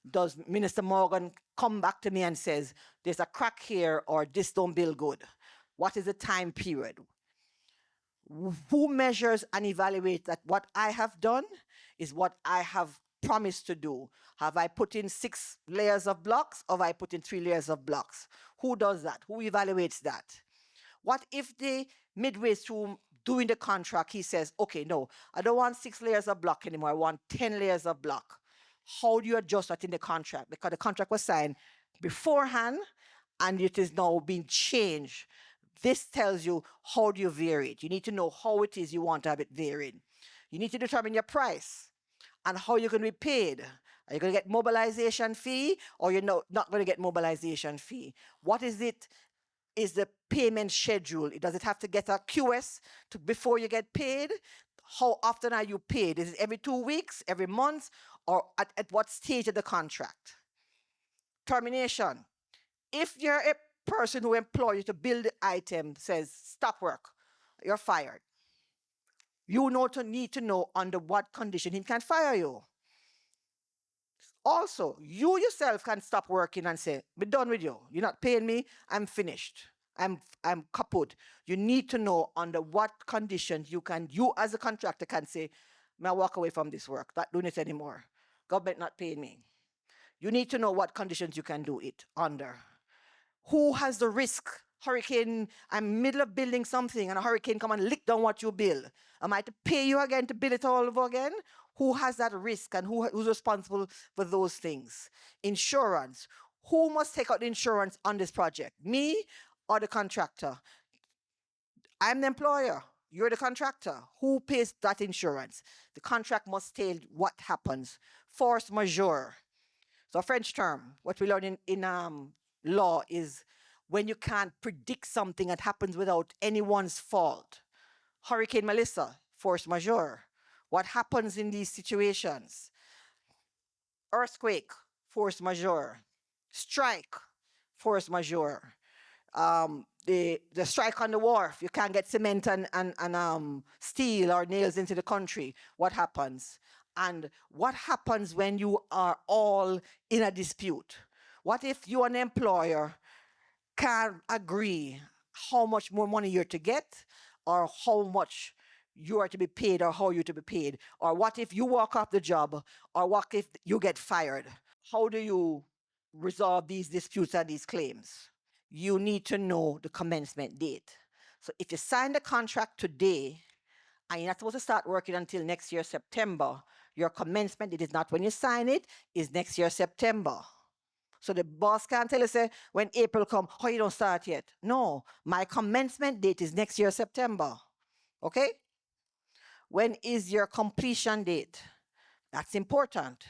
does Minister Morgan come back to me and says, there's a crack here or this don't build good? What is the time period? Who measures and evaluates that what I have done is what I have promised to do? Have I put in 6 layers of blocks or have I put in 3 layers of blocks? Who does that? Who evaluates that? What if the midway through doing the contract, he says, okay, no, I don't want 6 layers of block anymore. I want 10 layers of block. How do you adjust that in the contract? Because the contract was signed beforehand and it is now being changed. This tells you how do you vary it. You need to know how it is you want to have it varied. You need to determine your price. and how you're going to be paid. Are you going to get mobilization fee or you're not going to get mobilization fee? What is it? Is the payment schedule? Does it have to get a QS before you get paid? How often are you paid? Is it every 2 weeks, every month, or at what stage of the contract? Termination. If you're a person who employs you to build the item says stop work, you're fired. You need to know under what condition he can fire you. Also, you yourself can stop working and say, "Be done with you. You're not paying me. I'm finished. I'm kaput." You need to know under what conditions you as a contractor can say, "May I walk away from this work? Not doing it anymore. Government not paying me." You need to know what conditions you can do it under. Who has the risk? Hurricane, I'm middle of building something and a hurricane come and lick down what you build. Am I to pay you again to build it all over again? Who has that risk and who's responsible for those things? Insurance. Who must take out the insurance on this project? Me or the contractor? I'm the employer. You're the contractor. Who pays that insurance? The contract must tell what happens. Force majeure. So a French term, what we learn in law is when you can't predict something that happens without anyone's fault. Hurricane Melissa, force majeure. What happens in these situations? Earthquake, force majeure. Strike, force majeure. The strike on the wharf, you can't get cement and steel or nails into the country. What happens? And what happens when you are all in a dispute? What if you an employer can't agree how much more money you're to get or how much you are to be paid or how you're to be paid? Or what if you walk off the job or what if you get fired? How do you resolve these disputes and these claims? You need to know the commencement date. So if you sign the contract today and you're not supposed to start working until next year, September, your commencement date is not when you sign it, is next year, September. So the boss can't tell you, say, when April come, oh, you don't start yet. No, my commencement date is next year, September. Okay? When is your completion date? That's important.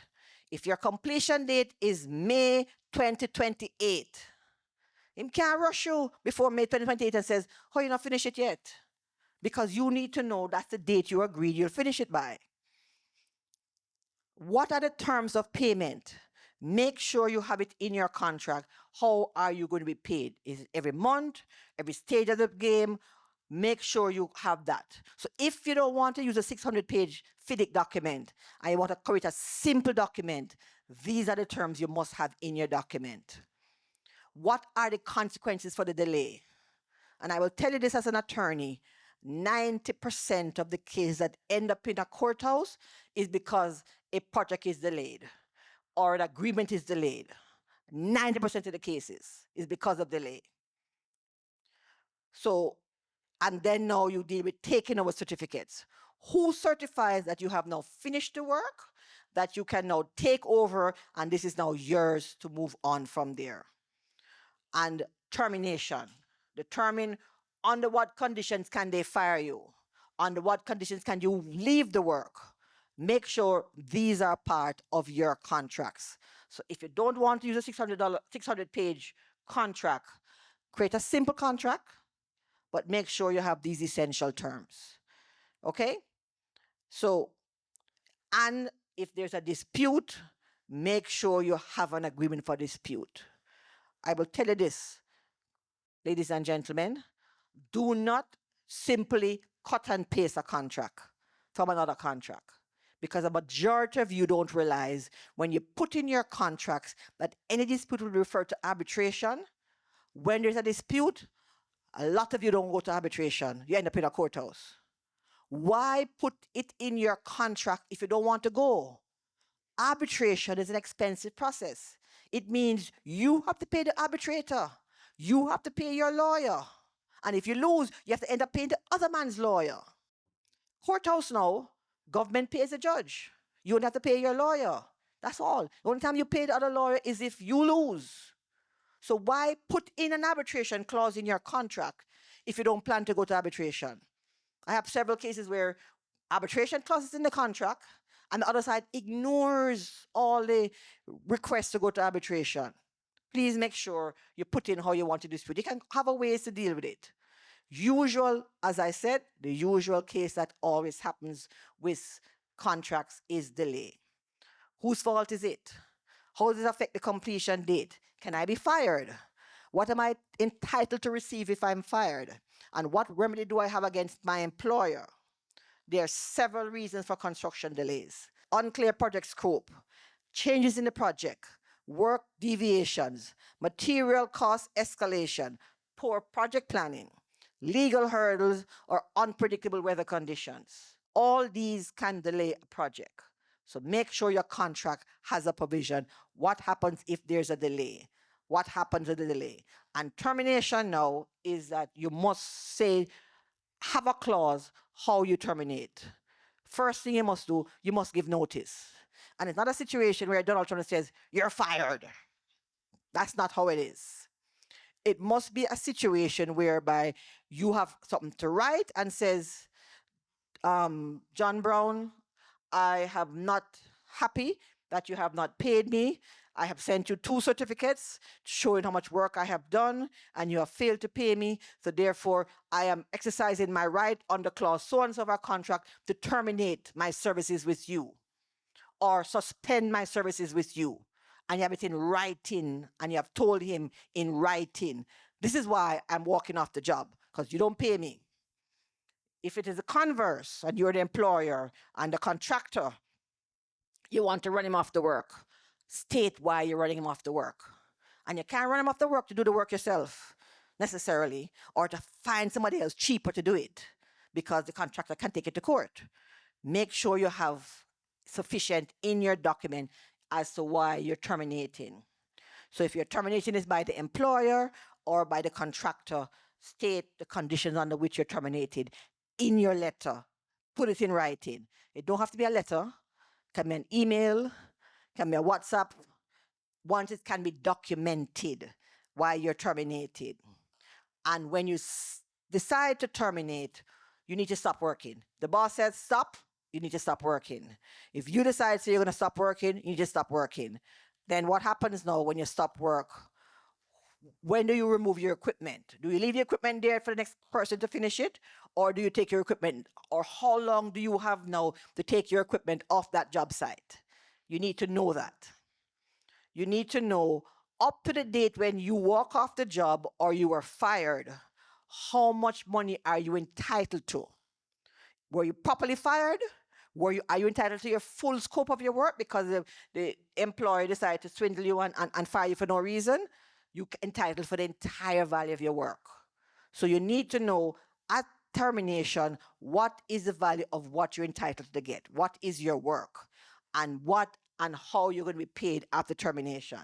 If your completion date is May 2028, him can't rush you before May 2028 and says, oh, you're not finished it yet. Because you need to know that's the date you agreed you'll finish it by. What are the terms of payment? Make sure you have it in your contract. How are you going to be paid? Is it every month, every stage of the game? Make sure you have that. So if you don't want to use a 600-page FIDIC document and you want to create a simple document, these are the terms you must have in your document. What are the consequences for the delay? And I will tell you this as an attorney, 90% of the cases that end up in a courthouse is because a project is delayed or an agreement is delayed. 90% of the cases is because of delay. So, and then now you deal with taking over certificates. Who certifies that you have now finished the work, that you can now take over, and this is now yours to move on from there? And termination. Determine under what conditions can they fire you? Under what conditions can you leave the work? Make sure these are part of your contracts. So if you don't want to use a 600-page contract, create a simple contract, but make sure you have these essential terms. Okay? So, and if there's a dispute, make sure you have an agreement for dispute. I will tell you this, ladies and gentlemen, do not simply cut and paste a contract from another contract, because a majority of you don't realize when you put in your contracts that any dispute will refer to arbitration. When there's a dispute, a lot of you don't go to arbitration. You end up in a courthouse. Why put it in your contract if you don't want to go? Arbitration is an expensive process. It means you have to pay the arbitrator. You have to pay your lawyer. And if you lose, you have to end up paying the other man's lawyer. Courthouse now, government pays the judge. You don't have to pay your lawyer. That's all. The only time you pay the other lawyer is if you lose. So why put in an arbitration clause in your contract if you don't plan to go to arbitration? I have several cases where arbitration clauses in the contract and the other side ignores all the requests to go to arbitration, please make sure you put in how you want to dispute. You can have a ways to deal with it. Usual, as I said, the usual case that always happens with contracts is delay. Whose fault is it? How does it affect the completion date? Can I be fired? What am I entitled to receive if I'm fired? And what remedy do I have against my employer? There are several reasons for construction delays. Unclear project scope, changes in the project, work deviations, material cost escalation, poor project planning, legal hurdles, or unpredictable weather conditions. All these can delay a project. So make sure your contract has a provision. What happens if there's a delay? What happens with the delay? And termination now is that you must say, have a clause how you terminate. First thing you must do, you must give notice. And it's not a situation where Donald Trump says, you're fired. That's not how it is. It must be a situation whereby you have something to write and says, John Brown, I have not happy that you have not paid me. I have sent you 2 certificates showing how much work I have done, and you have failed to pay me. So therefore, I am exercising my right under clause so and so of our contract to terminate my services with you or suspend my services with you. And you have it in writing, and you have told him in writing, this is why I'm walking off the job, because you don't pay me. If it is a converse and you're the employer and the contractor, you want to run him off the work, state why you're running him off the work. And you can't run him off the work to do the work yourself necessarily, or to find somebody else cheaper to do it, because the contractor can take it to court. Make sure you have sufficient in your document as to why you're terminating. So if you're terminating is by the employer or by the contractor, state the conditions under which you're terminated in your letter. Put it in writing. It don't have to be a letter. Can be an email, can be a WhatsApp. Once it can be documented why you're terminated. And when you decide to terminate, you need to stop working. The boss says stop, you need to stop working. If you decide you're going to stop working, you need to stop working. Then what happens now when you stop work? When do you remove your equipment? Do you leave your equipment there for the next person to finish it? Or do you take your equipment? Or how long do you have now to take your equipment off that job site? You need to know that. You need to know up to the date when you walk off the job or you were fired, how much money are you entitled to? Were you properly fired? Are you entitled to your full scope of your work because the employer decided to swindle you and fire you for no reason? You're entitled for the entire value of your work. So you need to know at termination, what is the value of what you're entitled to get? What is your work? And what and how you're going to be paid after termination.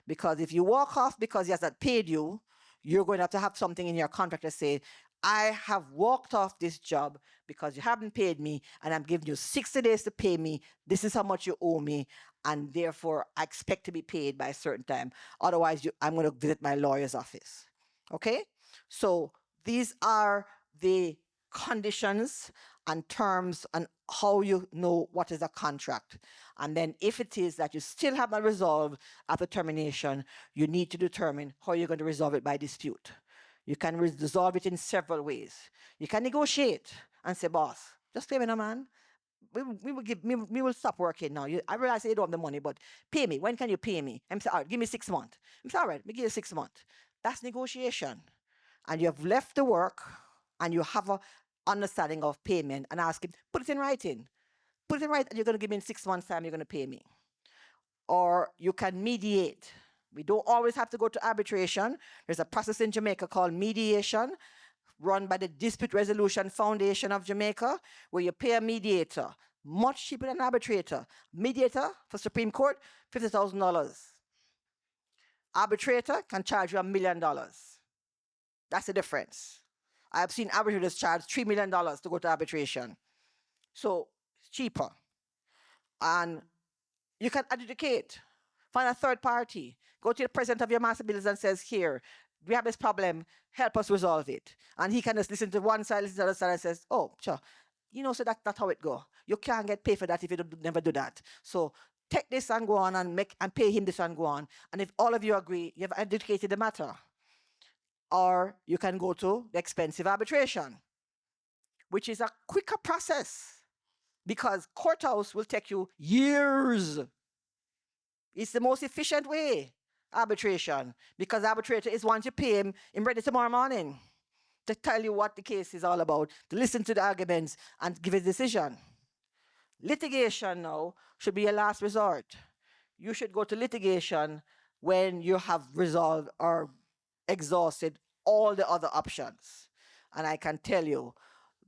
Because if you walk off because he has not paid you, you're going to have something in your contract to say, I have walked off this job because you haven't paid me, and I'm giving you 60 days to pay me. This is how much you owe me, and therefore I expect to be paid by a certain time. Otherwise, I'm going to visit my lawyer's office. Okay? So these are the conditions and terms and how you know what is a contract. And then if it is that you still have not resolved after termination, you need to determine how you're going to resolve it by dispute. You can resolve it in several ways. You can negotiate and say, boss, just pay me now, man. We will stop working now. I realize you don't have the money, but pay me. When can you pay me? I'm saying, all right, give me 6 months. I'm saying, all right, me give you 6 months. That's negotiation. And you have left the work and you have a understanding of payment and ask him, put it in writing. Put it in writing, and you're going to give me in 6 months' time, you're going to pay me. Or you can mediate. We don't always have to go to arbitration. There's a process in Jamaica called mediation, run by the Dispute Resolution Foundation of Jamaica, where you pay a mediator, much cheaper than an arbitrator. Mediator for Supreme Court, $50,000. Arbitrator can charge you $1 million. That's the difference. I've seen arbitrators charge $3 million to go to arbitration. So it's cheaper. And you can adjudicate. Find a third party. Go to the president of your master builders and says, here, we have this problem, help us resolve it. And he can just listen to one side, listen to the other side and says, oh, sure. So that's not how it go. You can't get paid for that if you never do that. So take this and go on and pay him this and go on. And if all of you agree, you have adjudicated the matter. Or you can go to the expensive arbitration, which is a quicker process because courthouse will take you years. It's the most efficient way, arbitration, because arbitrator is once you pay him ready tomorrow morning to tell you what the case is all about, to listen to the arguments and give a decision. Litigation now should be a last resort. You should go to litigation when you have resolved or exhausted all the other options. And I can tell you,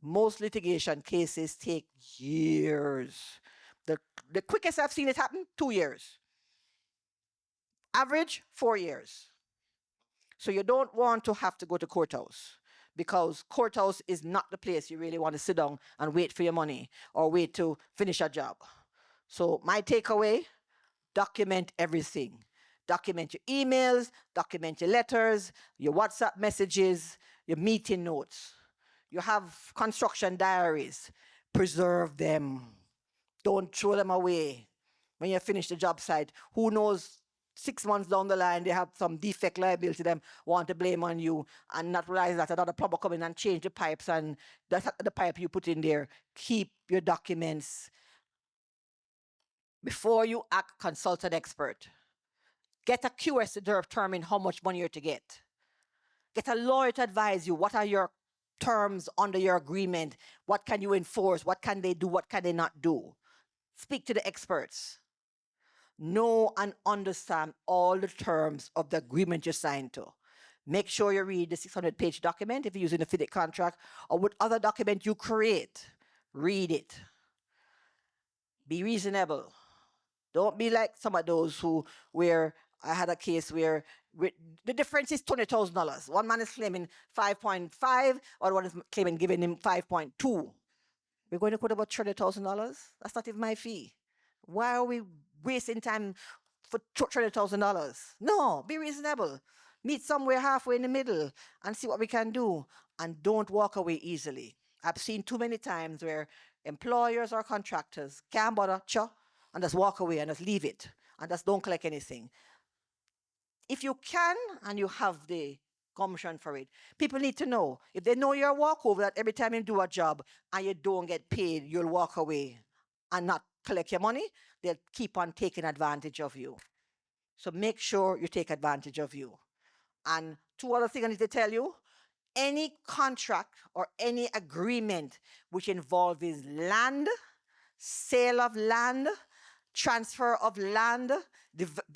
most litigation cases take years. The quickest I've seen it happen, 2 years. Average, 4 years. So you don't want to have to go to courthouse because courthouse is not the place you really want to sit down and wait for your money or wait to finish a job. So my takeaway, document everything. Document your emails, document your letters, your WhatsApp messages, your meeting notes. You have construction diaries. Preserve them. Don't throw them away when you finish the job site. Who knows, 6 months down the line, they have some defect liability, them want to blame on you and not realize that another plumber come in and change the pipes and that's the pipe you put in there. Keep your documents. Before you act, consult an expert. Get a QS to determine how much money you're to get. Get a lawyer to advise you. What are your terms under your agreement? What can you enforce? What can they do? What can they not do? Speak to the experts. Know and understand all the terms of the agreement you signed to. Make sure you read the 600-page document if you're using a FIDIC contract or what other document you create. Read it. Be reasonable. Don't be like some of those where I had a case where the difference is $20,000. One man is claiming 5.5, or one is claiming giving him 5.2. We're going to put about $30,000. That's not even my fee. Why are we wasting time for $30,000? No, be reasonable. Meet somewhere halfway in the middle and see what we can do. And don't walk away easily. I've seen too many times where employers or contractors can't bother, and just walk away and just leave it and just don't collect anything. If you can and you have the gumption for it, people need to know. If they know you're a walkover, that every time you do a job and you don't get paid, you'll walk away and not collect your money, they'll keep on taking advantage of you. So make sure you take advantage of you. And 2 other things I need to tell you. Any contract or any agreement which involves land, sale of land, transfer of land,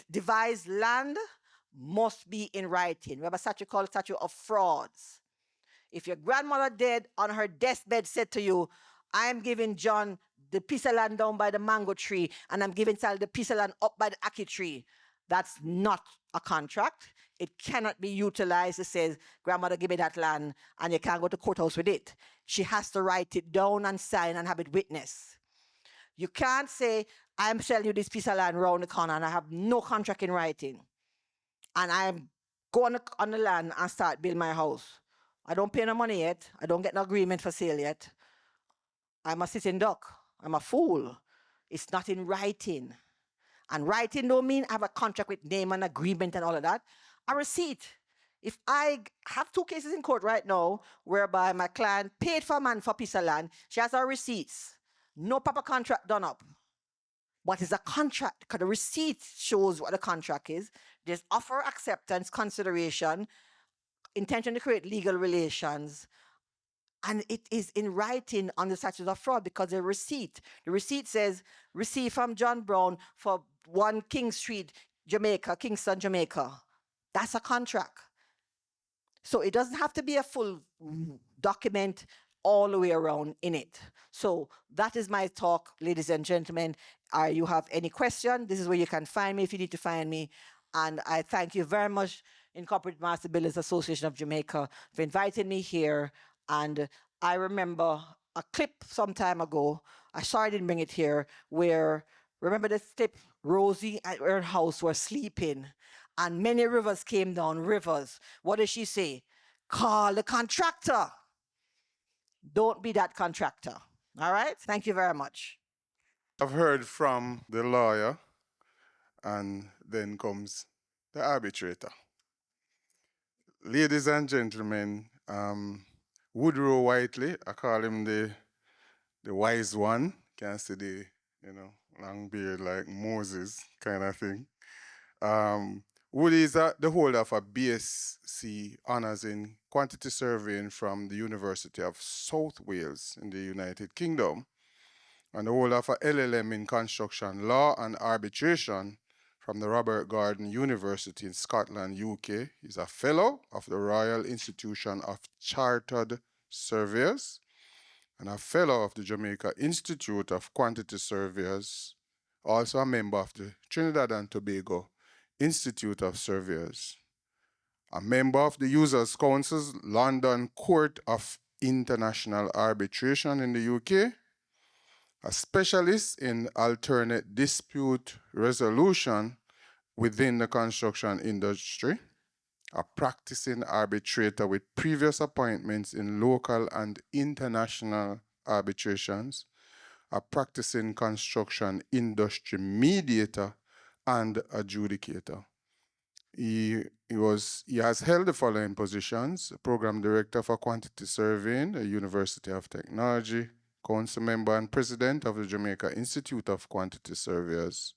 devised land, must be in writing. We have a statute called statute of frauds. If your grandmother dead on her deathbed said to you, I'm giving John the piece of land down by the mango tree and I'm giving Sally the piece of land up by the ackee tree, that's not a contract. It cannot be utilized. It says, grandmother, give me that land, and you can't go to courthouse with it. She has to write it down and sign and have it witnessed. You can't say, I'm selling you this piece of land around the corner and I have no contract in writing. And I'm going on the land and start building my house. I don't pay no money yet. I don't get no agreement for sale yet. I'm a sitting duck. I'm a fool. It's not in writing. And writing don't mean I have a contract with name and agreement and all of that. A receipt. If I have 2 cases in court right now whereby my client paid for a man for a piece of land, she has her receipts. No proper contract done up. What is a contract? Because the receipt shows what the contract is. There's offer, acceptance, consideration, intention to create legal relations, and it is in writing on the statute of fraud because the receipt says, receipt from John Brown for 1 King Street, Jamaica, Kingston, Jamaica. That's a contract. So it doesn't have to be a full document all the way around in it. So that is my talk, ladies and gentlemen. You have any question? This is where you can find me if you need to find me. And I thank you very much, Incorporated Master Builders Association of Jamaica, for inviting me here. And I remember a clip some time ago, I sorry I didn't bring it here, where, remember this clip, Rosie at her house was sleeping and many rivers came down, rivers. What did she say? Call the contractor. Don't be that contractor. All right? Thank you very much. I've heard from the lawyer, and then comes the arbitrator. Ladies and gentlemen, Woodrow Whiteley, I call him the wise one. Can't see the long beard like Moses kind of thing. Woody is the holder of a BSc honors in quantity surveying from the University of South Wales in the United Kingdom, and the holder of a LLM in construction law and arbitration from the Robert Gordon University in Scotland, UK. He's a fellow of the Royal Institution of Chartered Surveyors and a fellow of the Jamaica Institute of Quantity Surveyors, also a member of the Trinidad and Tobago Institute of Surveyors, a member of the Users Council's London Court of International Arbitration in the UK, a specialist in alternate dispute resolution within the construction industry, a practicing arbitrator with previous appointments in local and international arbitrations, a practicing construction industry mediator and adjudicator. He has held the following positions: Program Director for Quantity Surveying at University of Technology, Council Member and President of the Jamaica Institute of Quantity Surveyors,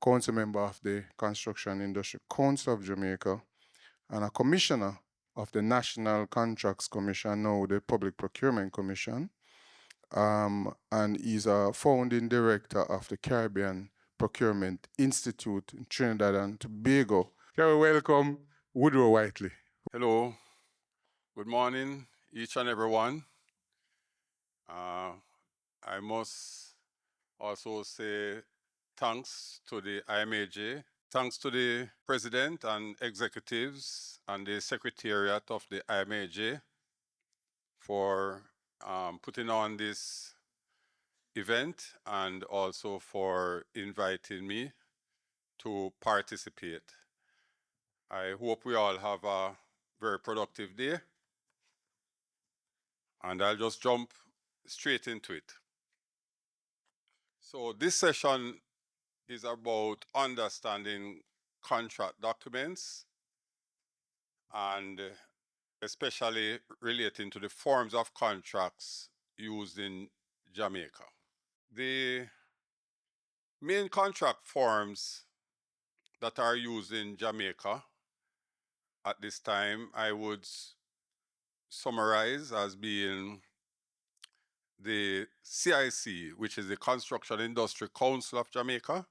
Council Member of the Construction Industry Council of Jamaica, and a Commissioner of the National Contracts Commission, now the Public Procurement Commission, and he's a founding director of the Caribbean Procurement Institute in Trinidad and Tobago. Can we welcome Woodrow Whiteley? Hello, good morning, each and everyone. I must also say thanks to the IMAJ, thanks to the President and executives and the Secretariat of the IMAJ for putting on this event and also for inviting me to participate. I hope we all have a very productive day, and I'll just jump straight into it. So this session is about understanding contract documents and especially relating to the forms of contracts used in Jamaica. The main contract forms that are used in Jamaica at this time, I would summarize as being the CIC, which is the Construction Industry Council of Jamaica,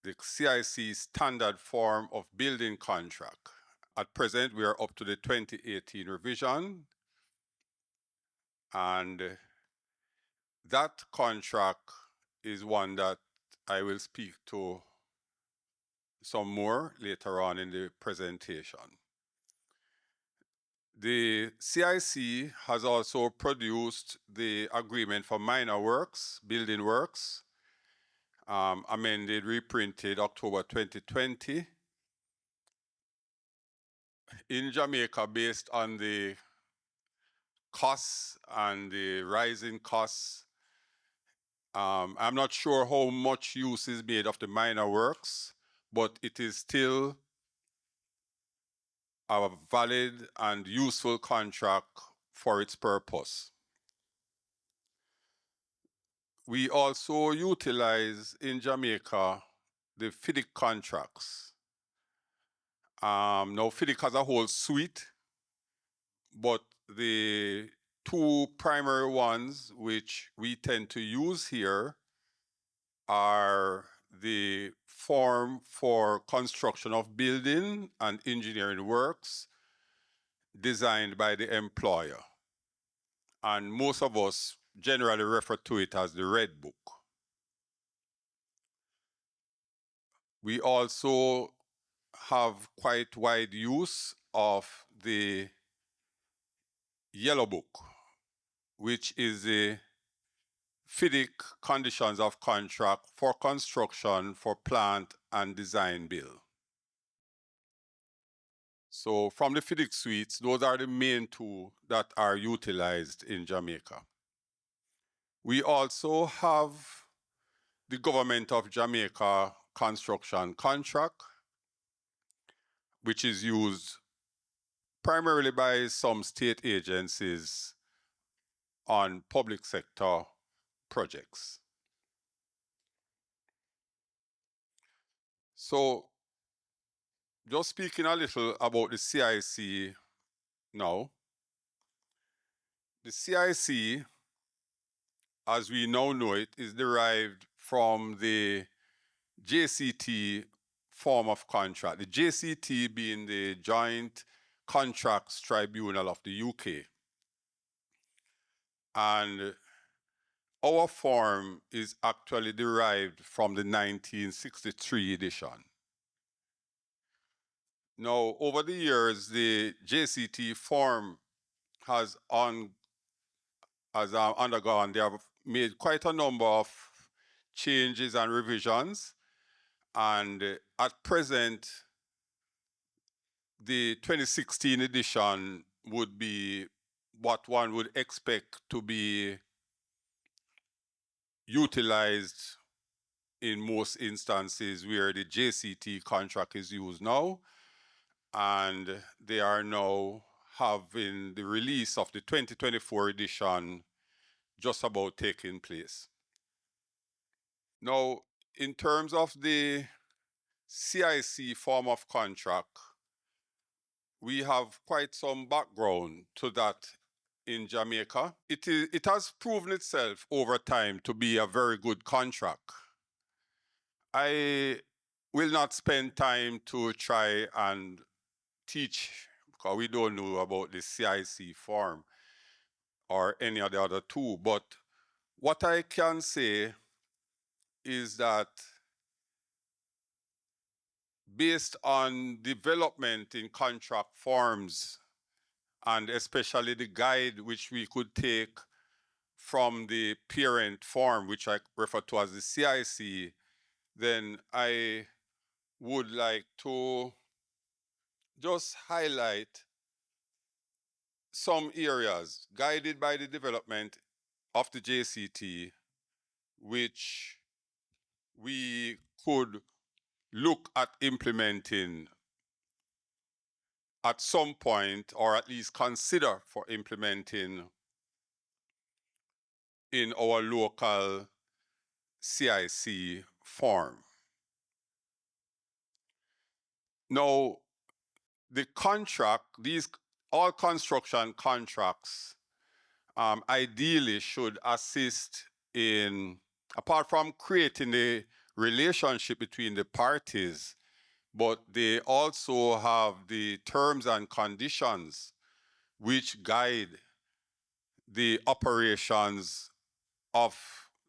the CIC standard form of building contract. At present, we are up to the 2018 revision, and that contract is one that I will speak to some more later on in the presentation. The CIC has also produced the agreement for minor works, building works, amended, reprinted October 2020. In Jamaica, based on the costs and the rising costs, I'm not sure how much use is made of the minor works, but it is still a valid and useful contract for its purpose. We also utilize in Jamaica the FIDIC contracts. Now FIDIC has a whole suite, but the two primary ones which we tend to use here are the form for construction of building and engineering works designed by the employer. And most of us generally refer to it as the Red Book. We also have quite wide use of the Yellow Book, which is the FIDIC conditions of contract for construction for plant and design bill. So from the FIDIC suites, those are the main two that are utilized in Jamaica. We also have the Government of Jamaica construction contract, which is used primarily by some state agencies on public sector projects. So, just speaking a little about the CIC now. The CIC, as we now know it, is derived from the JCT form of contract, the JCT being the Joint Contracts Tribunal of the UK. And our form is actually derived from the 1963 edition. Now, over the years, the JCT form has undergone, they have made quite a number of changes and revisions. And at present, the 2016 edition would be what one would expect to be utilized in most instances where the JCT contract is used now. And they are now having the release of the 2024 edition just about taking place. Now, in terms of the CIC form of contract, we have quite some background to that in Jamaica. It has proven itself over time to be a very good contract. I will not spend time to try and teach, because we don't know about the CIC form or any of the other two, but what I can say is that based on development in contract forms, and especially the guide which we could take from the parent form, which I refer to as the CIC, then I would like to just highlight some areas guided by the development of the JCT, which we could look at implementing at some point, or at least consider for implementing in our local CIC form. Now, the contract, all construction contracts ideally should assist in, apart from creating a relationship between the parties, but they also have the terms and conditions which guide the operations of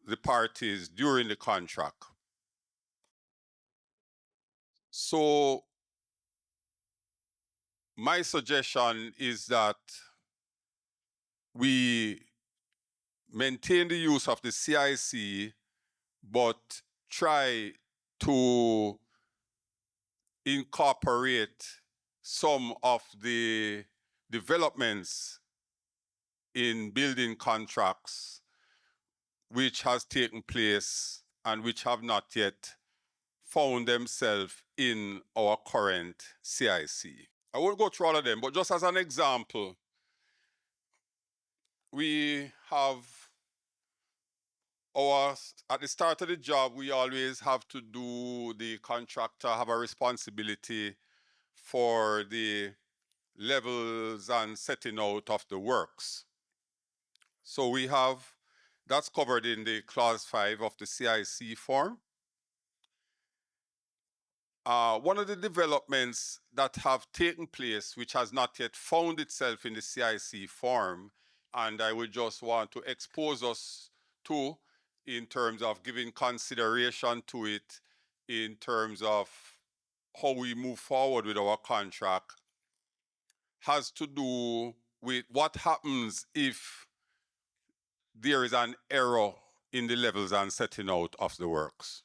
the parties during the contract. So my suggestion is that we maintain the use of the CIC, but try to incorporate some of the developments in building contracts which has taken place and which have not yet found themselves in our current CIC. I won't go through all of them, but just as an example, we have at the start of the job, we always have to do, the contractor have a responsibility for the levels and setting out of the works. So we have, that's covered in the clause 5 of the CIC form. One of the developments that have taken place, which has not yet found itself in the CIC form, and I would just want to expose us to in terms of giving consideration to it, in terms of how we move forward with our contract, has to do with what happens if there is an error in the levels and setting out of the works.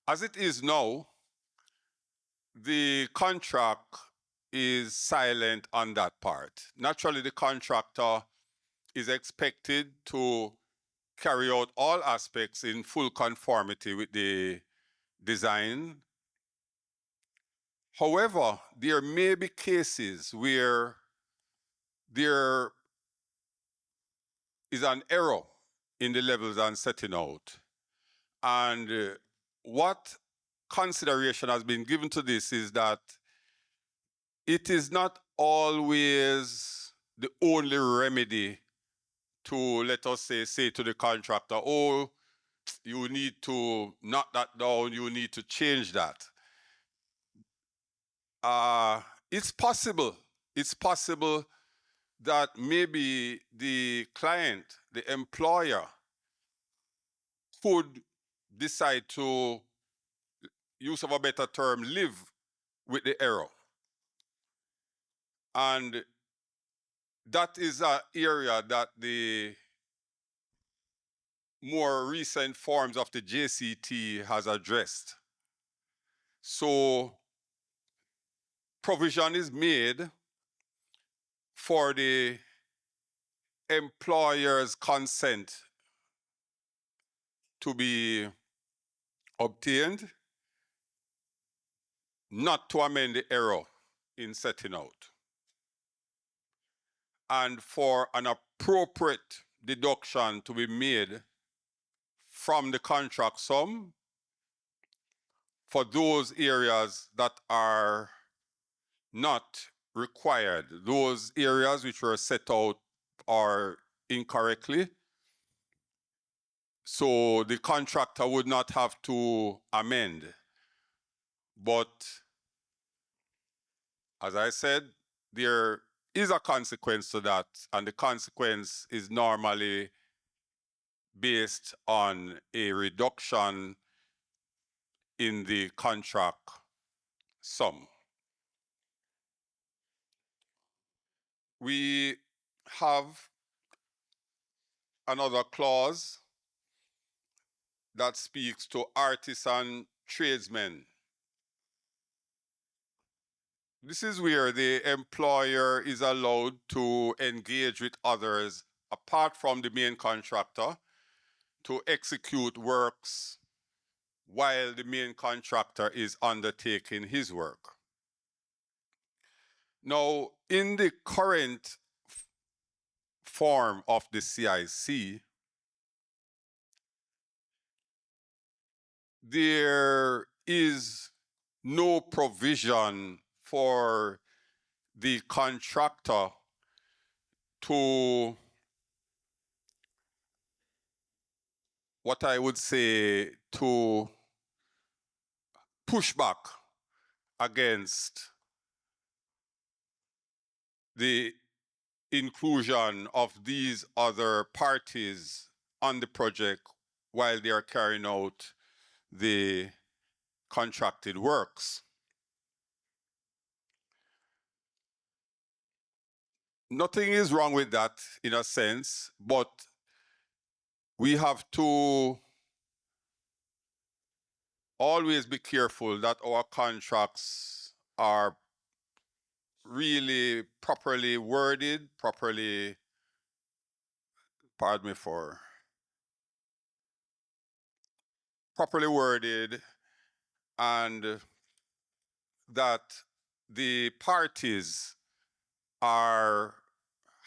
As it is now, the contract is silent on that part. Naturally, the contractor is expected to carry out all aspects in full conformity with the design. However, there may be cases where there is an error in the levels I'm setting out. And what consideration has been given to this is that it is not always the only remedy to, let us say to the contractor, oh, you need to knock that down, you need to change that. It's possible that maybe the client, the employer, could decide to, use of a better term, live with the error. And that is an area that the more recent forms of the JCT has addressed. So provision is made for the employer's consent to be obtained, not to amend the error in setting out, and for an appropriate deduction to be made from the contract sum for those areas that are not required, those areas which were set out are incorrectly. So the contractor would not have to amend. But as I said, there is a consequence to that, and the consequence is normally based on a reduction in the contract sum. We have another clause that speaks to artists and tradesmen. This is where the employer is allowed to engage with others apart from the main contractor to execute works while the main contractor is undertaking his work. Now, in the current form of the CIC, there is no provision for the contractor to, what I would say, to push back against the inclusion of these other parties on the project while they are carrying out the contracted works. Nothing is wrong with that in a sense, but we have to always be careful that our contracts are really properly worded, properly, pardon me for, properly worded, and that the parties are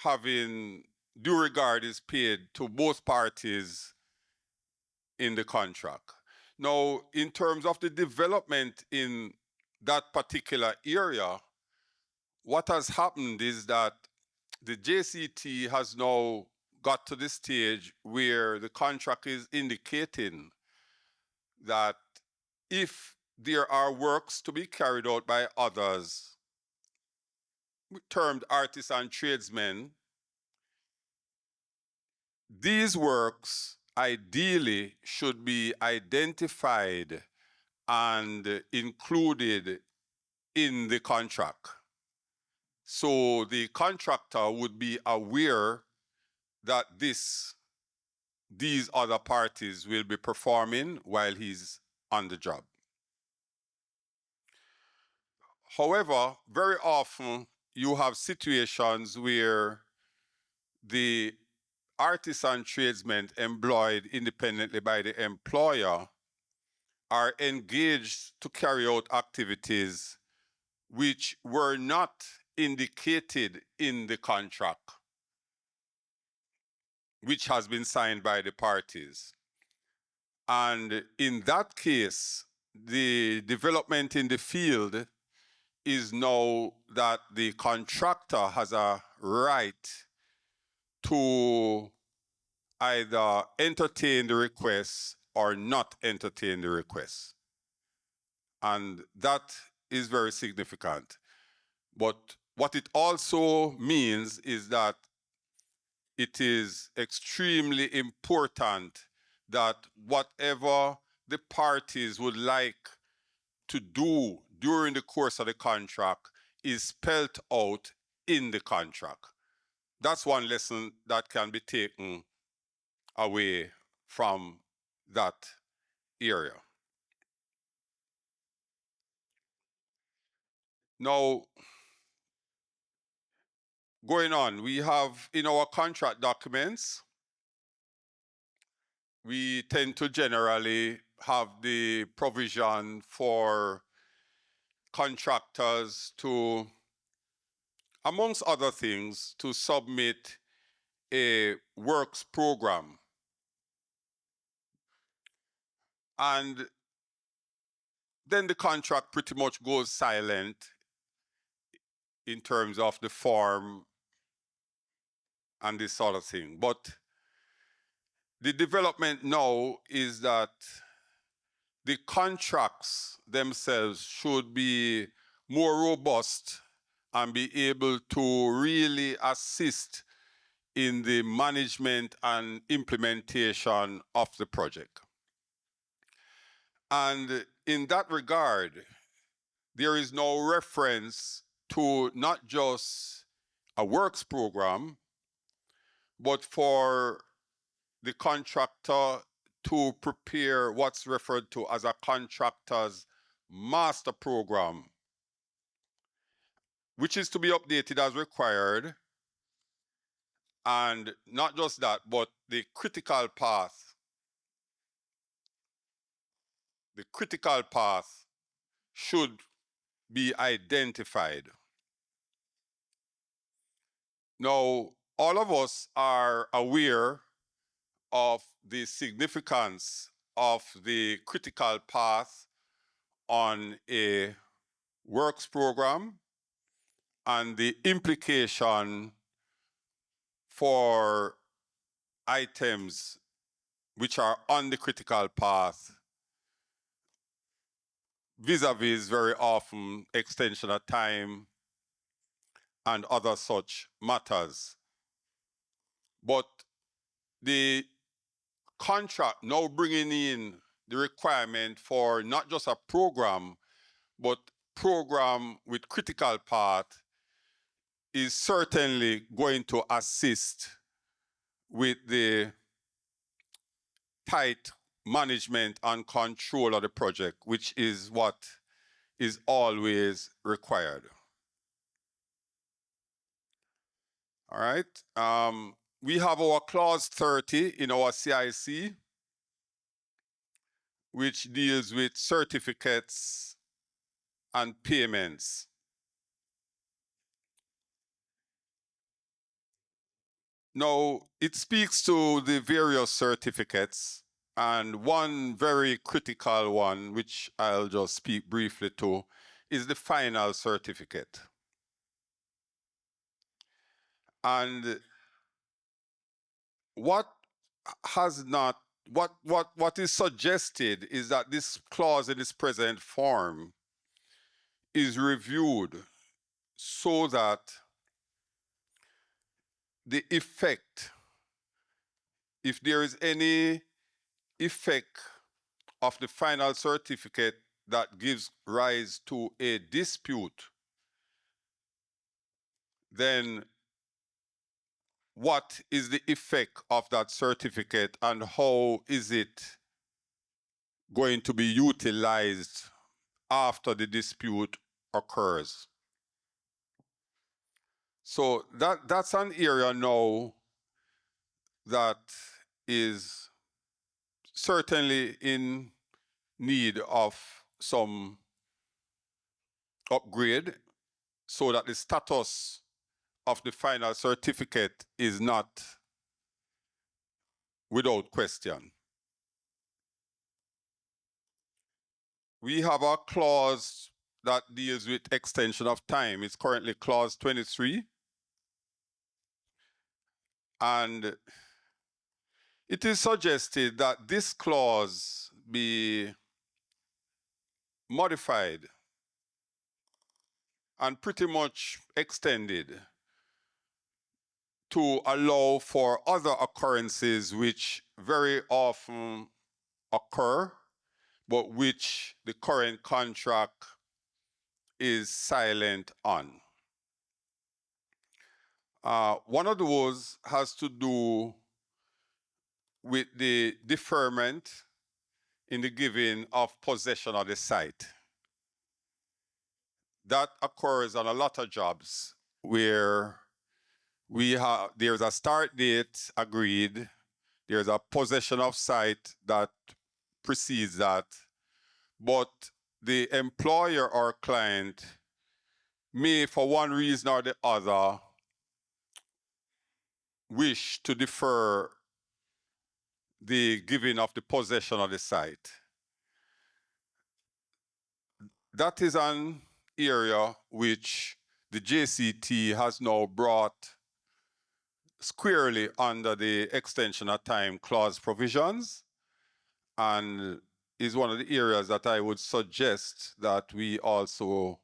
having due regard is paid to both parties in the contract. Now, in terms of the development in that particular area, what has happened is that the JCT has now got to the stage where the contract is indicating that if there are works to be carried out by others, termed artists and tradesmen, these works ideally should be identified and included in the contract. So the contractor would be aware that these other parties will be performing while he's on the job. However, very often you have situations where the artisan tradesmen employed independently by the employer are engaged to carry out activities which were not indicated in the contract, which has been signed by the parties. And in that case, the development in the field is now that the contractor has a right to either entertain the request or not entertain the request. And that is very significant. But what it also means is that it is extremely important that whatever the parties would like to do during the course of the contract is spelled out in the contract. That's one lesson that can be taken away from that area. Now, going on, we have in our contract documents, we tend to generally have the provision for contractors to, amongst other things, to submit a works program. And then the contract pretty much goes silent in terms of the form and this sort of thing. But the development now is that the contracts themselves should be more robust and be able to really assist in the management and implementation of the project. And in that regard, there is no reference to not just a works program, but for the contractor to prepare what's referred to as a contractor's master program, which is to be updated as required. And not just that, but the critical path should be identified. Now, all of us are aware of the significance of the critical path on a works program and the implication for items which are on the critical path, vis-a-vis very often extension of time and other such matters. But the contract now bringing in the requirement for not just a program, but program with critical path is certainly going to assist with the tight management and control of the project, which is what is always required. All right. We have our clause 30 in our CIC, which deals with certificates and payments. Now, it speaks to the various certificates, and one very critical one, which I'll just speak briefly to, is the final certificate. And what is suggested is that this clause in its present form is reviewed so that the effect, if there is any effect of the final certificate that gives rise to a dispute, then what is the effect of that certificate and how is it going to be utilized after the dispute occurs? So that's an area now that is certainly in need of some upgrade so that the status of the final certificate is not without question. We have a clause that deals with extension of time. It's currently clause 23. And it is suggested that this clause be modified and pretty much extended to allow for other occurrences which very often occur, but which the current contract is silent on. One of those has to do with the deferment in the giving of possession of the site. That occurs on a lot of jobs where there's a start date agreed, there's a possession of site that precedes that, but the employer or client may, for one reason or the other, wish to defer the giving of the possession of the site. That is an area which the JCT has now brought squarely under the extension of time clause provisions, and is one of the areas that I would suggest that we also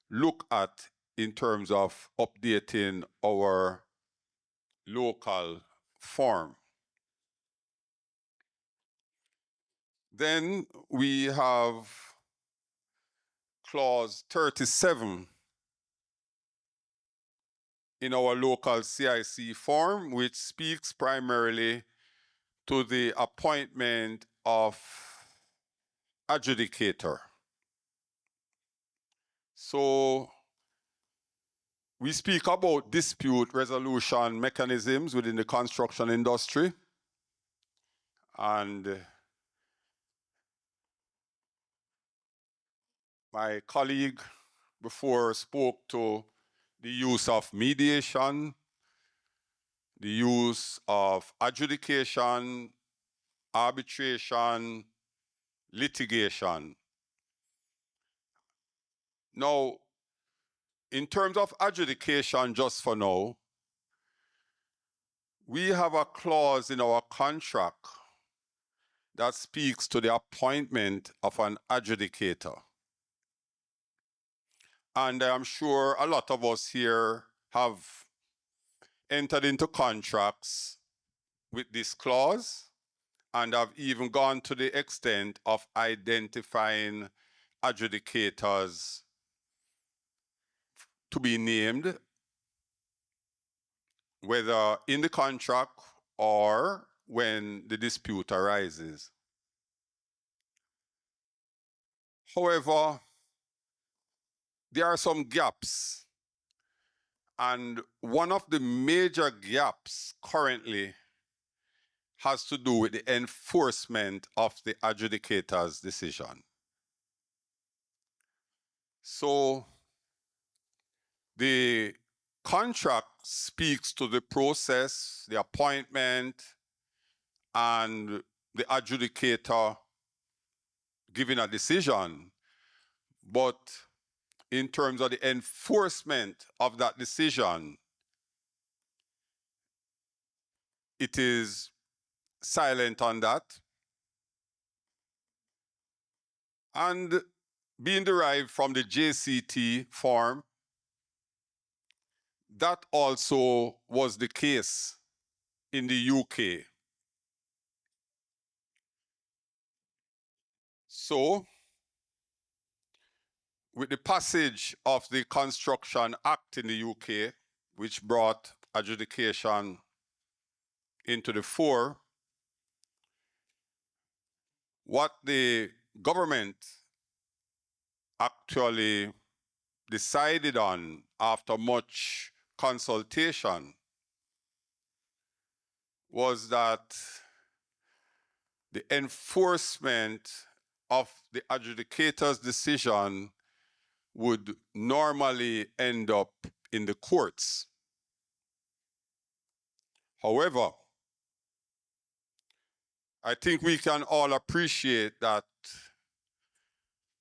look at in terms of updating our local form. Then we have clause 37 in our local CIC form, which speaks primarily to the appointment of adjudicator. So we speak about dispute resolution mechanisms within the construction industry, and my colleague before spoke to the use of mediation, the use of adjudication, arbitration, litigation. Now, in terms of adjudication, just for now, we have a clause in our contract that speaks to the appointment of an adjudicator. And I'm sure a lot of us here have entered into contracts with this clause and have even gone to the extent of identifying adjudicators to be named, whether in the contract or when the dispute arises. However, there are some gaps, and one of the major gaps currently has to do with the enforcement of the adjudicator's decision. So the contract speaks to the process, the appointment, and the adjudicator giving a decision, but in terms of the enforcement of that decision, it is silent on that. And being derived from the JCT form, that also was the case in the UK. So, with the passage of the Construction Act in the UK, which brought adjudication into the fore, what the government actually decided on after much consultation was that the enforcement of the adjudicator's decision would normally end up in the courts. However, I think we can all appreciate that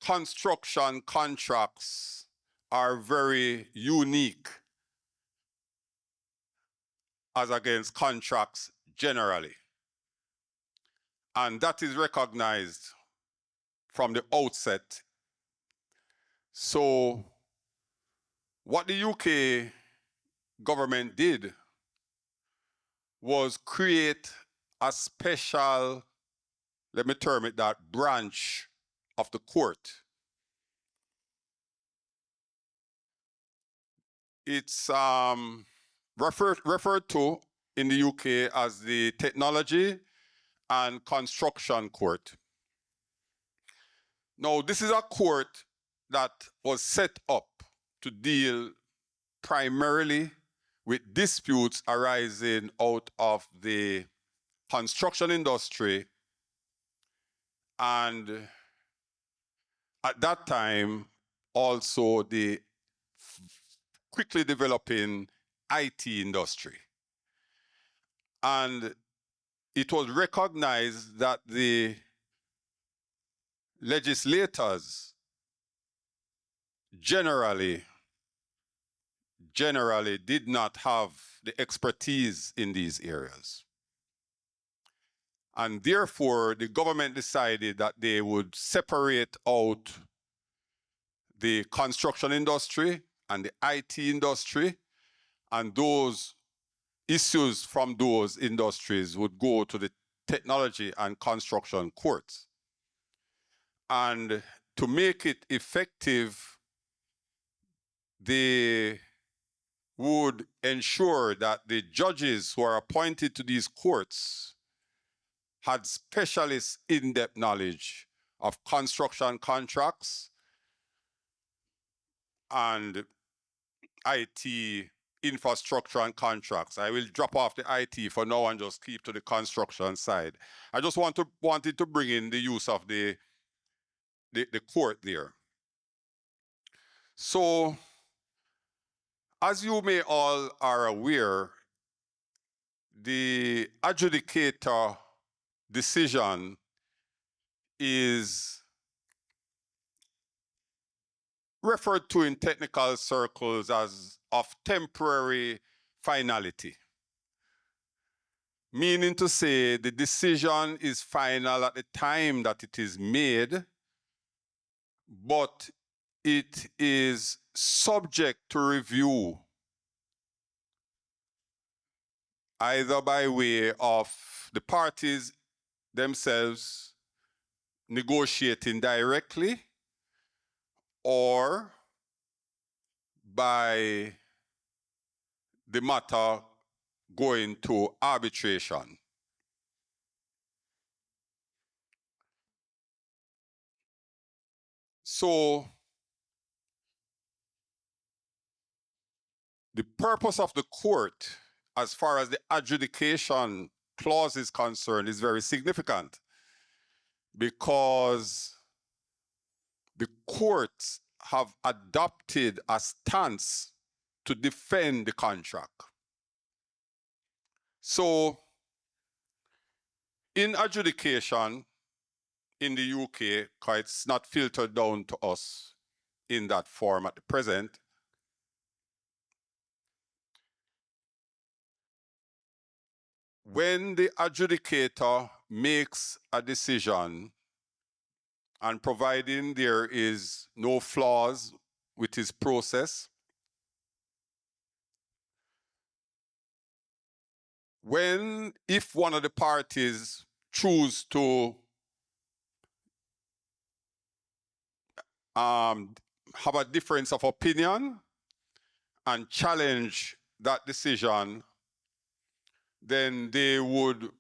construction contracts are very unique as against contracts generally. And that is recognized from the outset. So what the UK government did was create a special, let me term it that, branch of the court. It's referred to in the UK as the Technology and Construction Court. Now, this is a court that was set up to deal primarily with disputes arising out of the construction industry, and at that time also the quickly developing IT industry. And it was recognized that the legislators generally did not have the expertise in these areas. And therefore, the government decided that they would separate out the construction industry and the IT industry, and those issues from those industries would go to the Technology and Construction Courts. And to make it effective, they would ensure that the judges who are appointed to these courts had specialist in-depth knowledge of construction contracts and IT infrastructure and contracts. I will drop off the IT for now and just keep to the construction side. I just wanted to bring in the use of the court there. So, as you may all are aware, the adjudicator decision is referred to in technical circles as of temporary finality, meaning to say the decision is final at the time that it is made, but it is subject to review either by way of the parties themselves negotiating directly or by the matter going to arbitration. So the purpose of the court, as far as the adjudication clause is concerned, is very significant, because the courts have adopted a stance to defend the contract. So in adjudication in the UK, because it's not filtered down to us in that form at the present, when the adjudicator makes a decision, and providing there is no flaws with his process, if one of the parties choose to have a difference of opinion and challenge that decision, then they would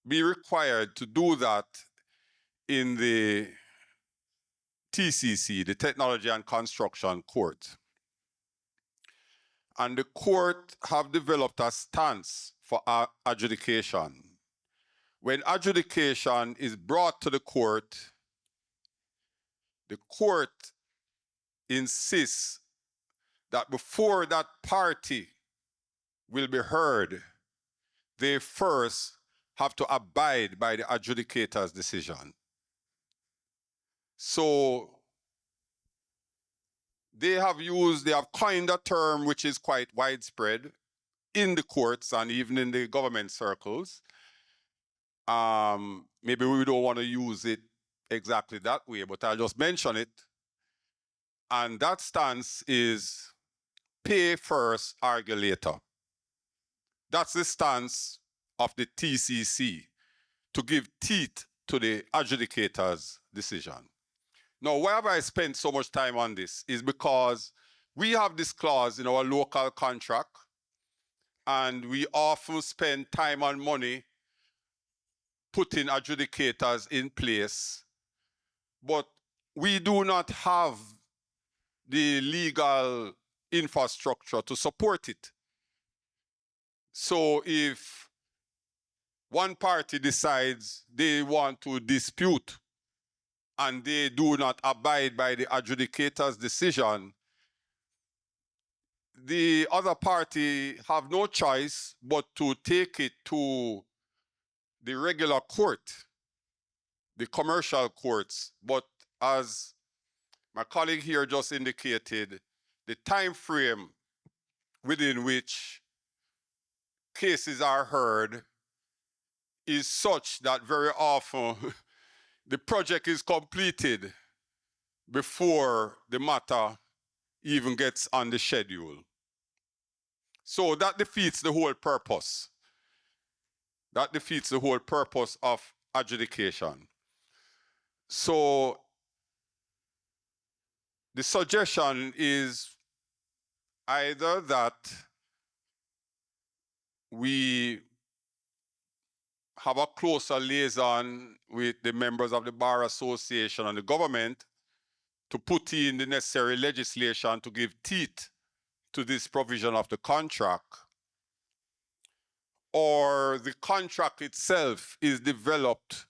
be required to do that in the TCC, the Technology and Construction Court. And the court have developed a stance for adjudication. When adjudication is brought to the court insists that before that party will be heard, they first have to abide by the adjudicator's decision. So they have coined a term which is quite widespread in the courts and even in the government circles. Maybe we don't want to use it exactly that way, but I'll just mention it. And that stance is pay first, argue later. That's the stance of the TCC, to give teeth to the adjudicator's decision. Now, why have I spent so much time on this? Is because we have this clause in our local contract, and we often spend time and money putting adjudicators in place, but we do not have the legal infrastructure to support it. So if one party decides they want to dispute and they do not abide by the adjudicator's decision, the other party have no choice but to take it to the regular court, the commercial courts. But as my colleague here just indicated, the time frame within which cases are heard is such that very often the project is completed before the matter even gets on the schedule. So that defeats the whole purpose. That defeats the whole purpose of adjudication. So the suggestion is either that we have a closer liaison with the members of the Bar Association and the government to put in the necessary legislation to give teeth to this provision of the contract, or the contract itself is developed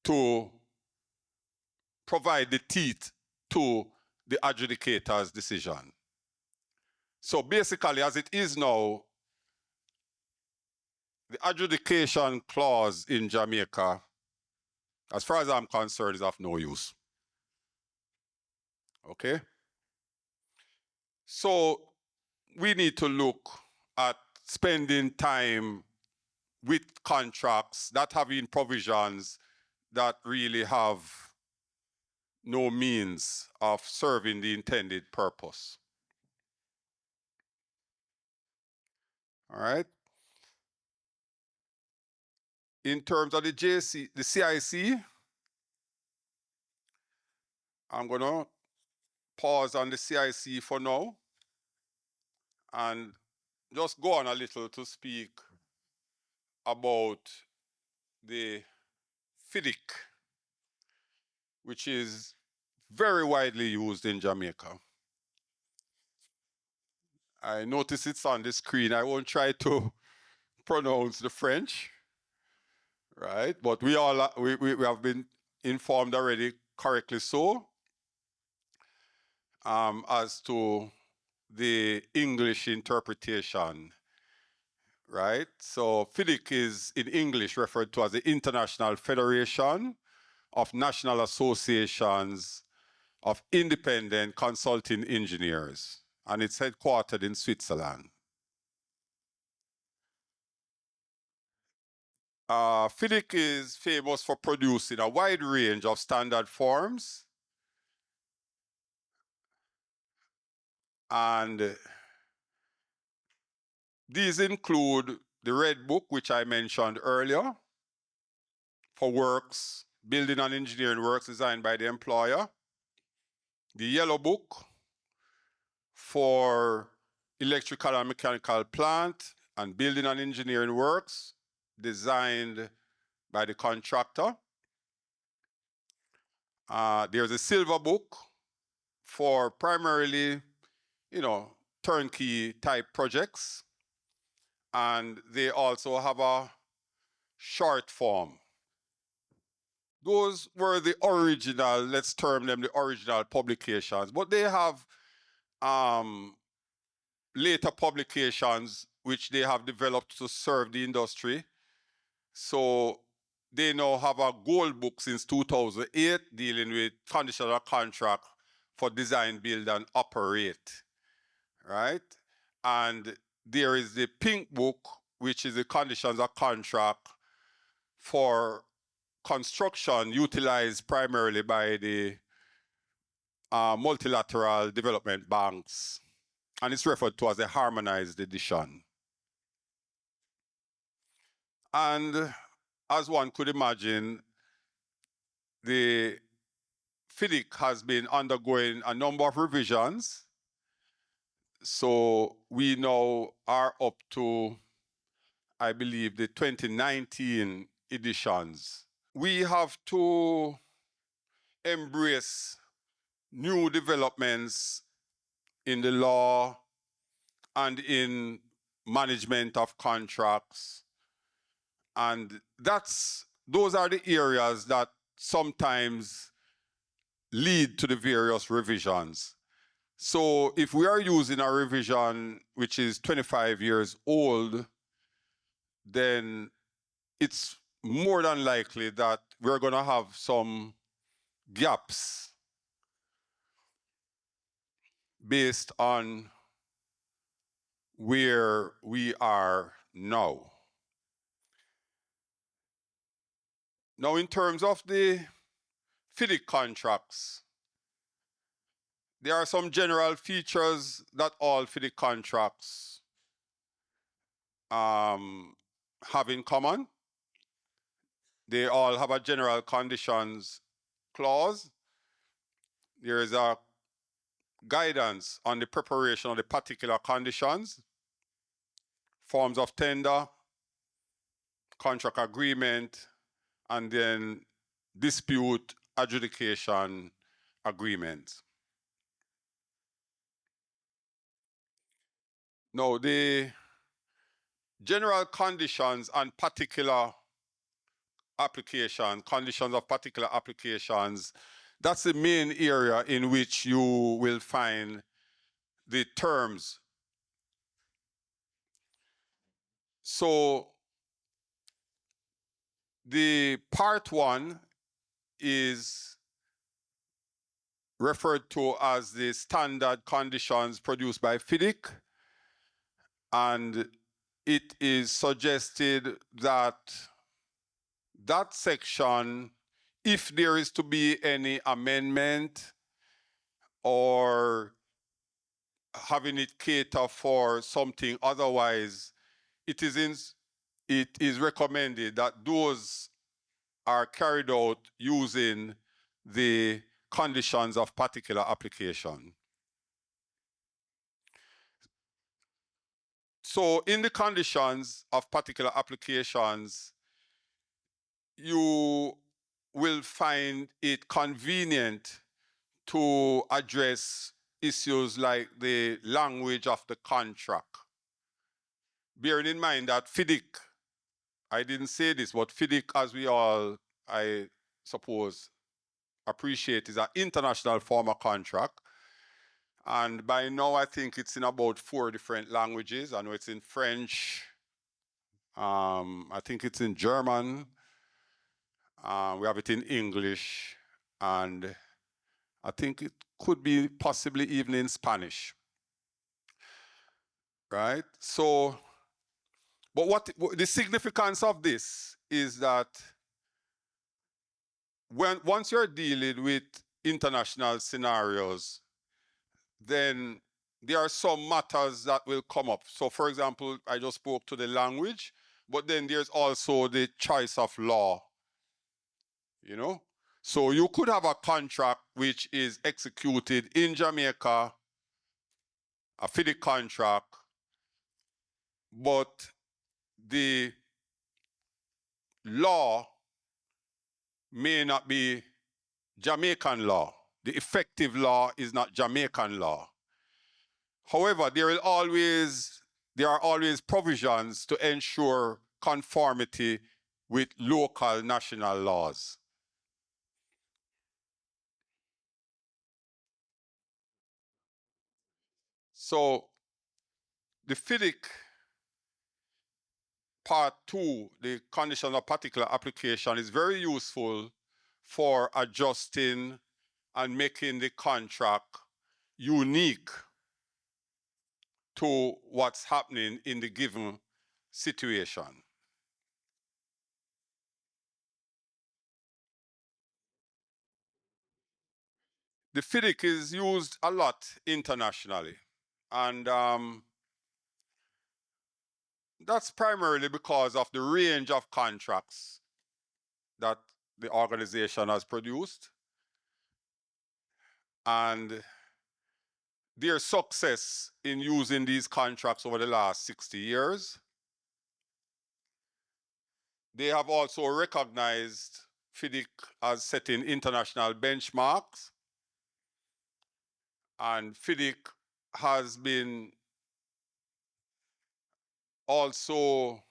to provide the teeth to the adjudicator's decision. So basically, as it is now, the adjudication clause in Jamaica, as far as I'm concerned, is of no use. Okay? So we need to look at spending time with contracts that have in provisions that really have no means of serving the intended purpose. All right? In terms of the CIC, I'm going to pause on the CIC for now and just go on a little to speak about the FIDIC, which is very widely used in Jamaica. I notice it's on the screen. I won't try to pronounce the French, right? But we have been informed already, correctly so, as to the English interpretation, right? So FIDIC is in English referred to as the International Federation of National Associations of Independent Consulting Engineers, and it's headquartered in Switzerland. FIDIC is famous for producing a wide range of standard forms, and these include the Red Book, which I mentioned earlier, for works, building and engineering works designed by the employer, the Yellow Book for electrical and mechanical plant and building and engineering works designed by the contractor. There's a Silver Book for primarily, turnkey type projects. and they also have a short form. Those were the original, let's term them the original publications, but they have later publications which they have developed to serve the industry. So they now have a gold book since 2008 dealing with conditional contract for design, build, and operate, right? And there is the pink book, which is the conditions of contract for construction utilized primarily by the multilateral development banks, and it's referred to as a harmonized edition. And as one could imagine, the FIDIC has been undergoing a number of revisions. So we now are up to, I believe, the 2019 editions. We have to embrace new developments in the law and in management of contracts. And those are the areas that sometimes lead to the various revisions. So if we are using a revision which is 25 years old, then it's more than likely that we're going to have some gaps based on where we are now. Now, in terms of the FIDIC contracts, there are some general features that all FIDIC contracts have in common. They all have a general conditions clause. There is a guidance on the preparation of the particular conditions, forms of tender, contract agreement, and then dispute adjudication agreement. Now, the general conditions and particular application, conditions of particular applications, that's the main area in which you will find the terms. So the part one is referred to as the standard conditions produced by FIDIC, and it is suggested that that section, if there is to be any amendment or having it cater for something otherwise, it is recommended that those are carried out using the conditions of particular application. So in the conditions of particular applications, you will find it convenient to address issues like the language of the contract. Bearing in mind that FIDIC, I didn't say this, but FIDIC, as we all, I suppose, appreciate, is an international form of contract. And by now, I think it's in about 4 different languages. I know it's in French. I think it's in German. We have it in English. And I think it could be possibly even in Spanish. Right? So, but what the significance of this is that once you're dealing with international scenarios, then there are some matters that will come up. So for example, I just spoke to the language, but then there's also the choice of law, you know? So you could have a contract which is executed in Jamaica, a FIDIC contract, but the law may not be Jamaican law. The effective law is not Jamaican law. However, there will always there are always provisions to ensure conformity with local national laws. So the FIDIC part 2, the condition of particular application, is very useful for adjusting and making the contract unique to what's happening in the given situation. The FIDIC is used a lot internationally, and that's primarily because of the range of contracts that the organization has produced and their success in using these contracts over the last 60 years. They have also recognized FIDIC as setting international benchmarks, and FIDIC has been also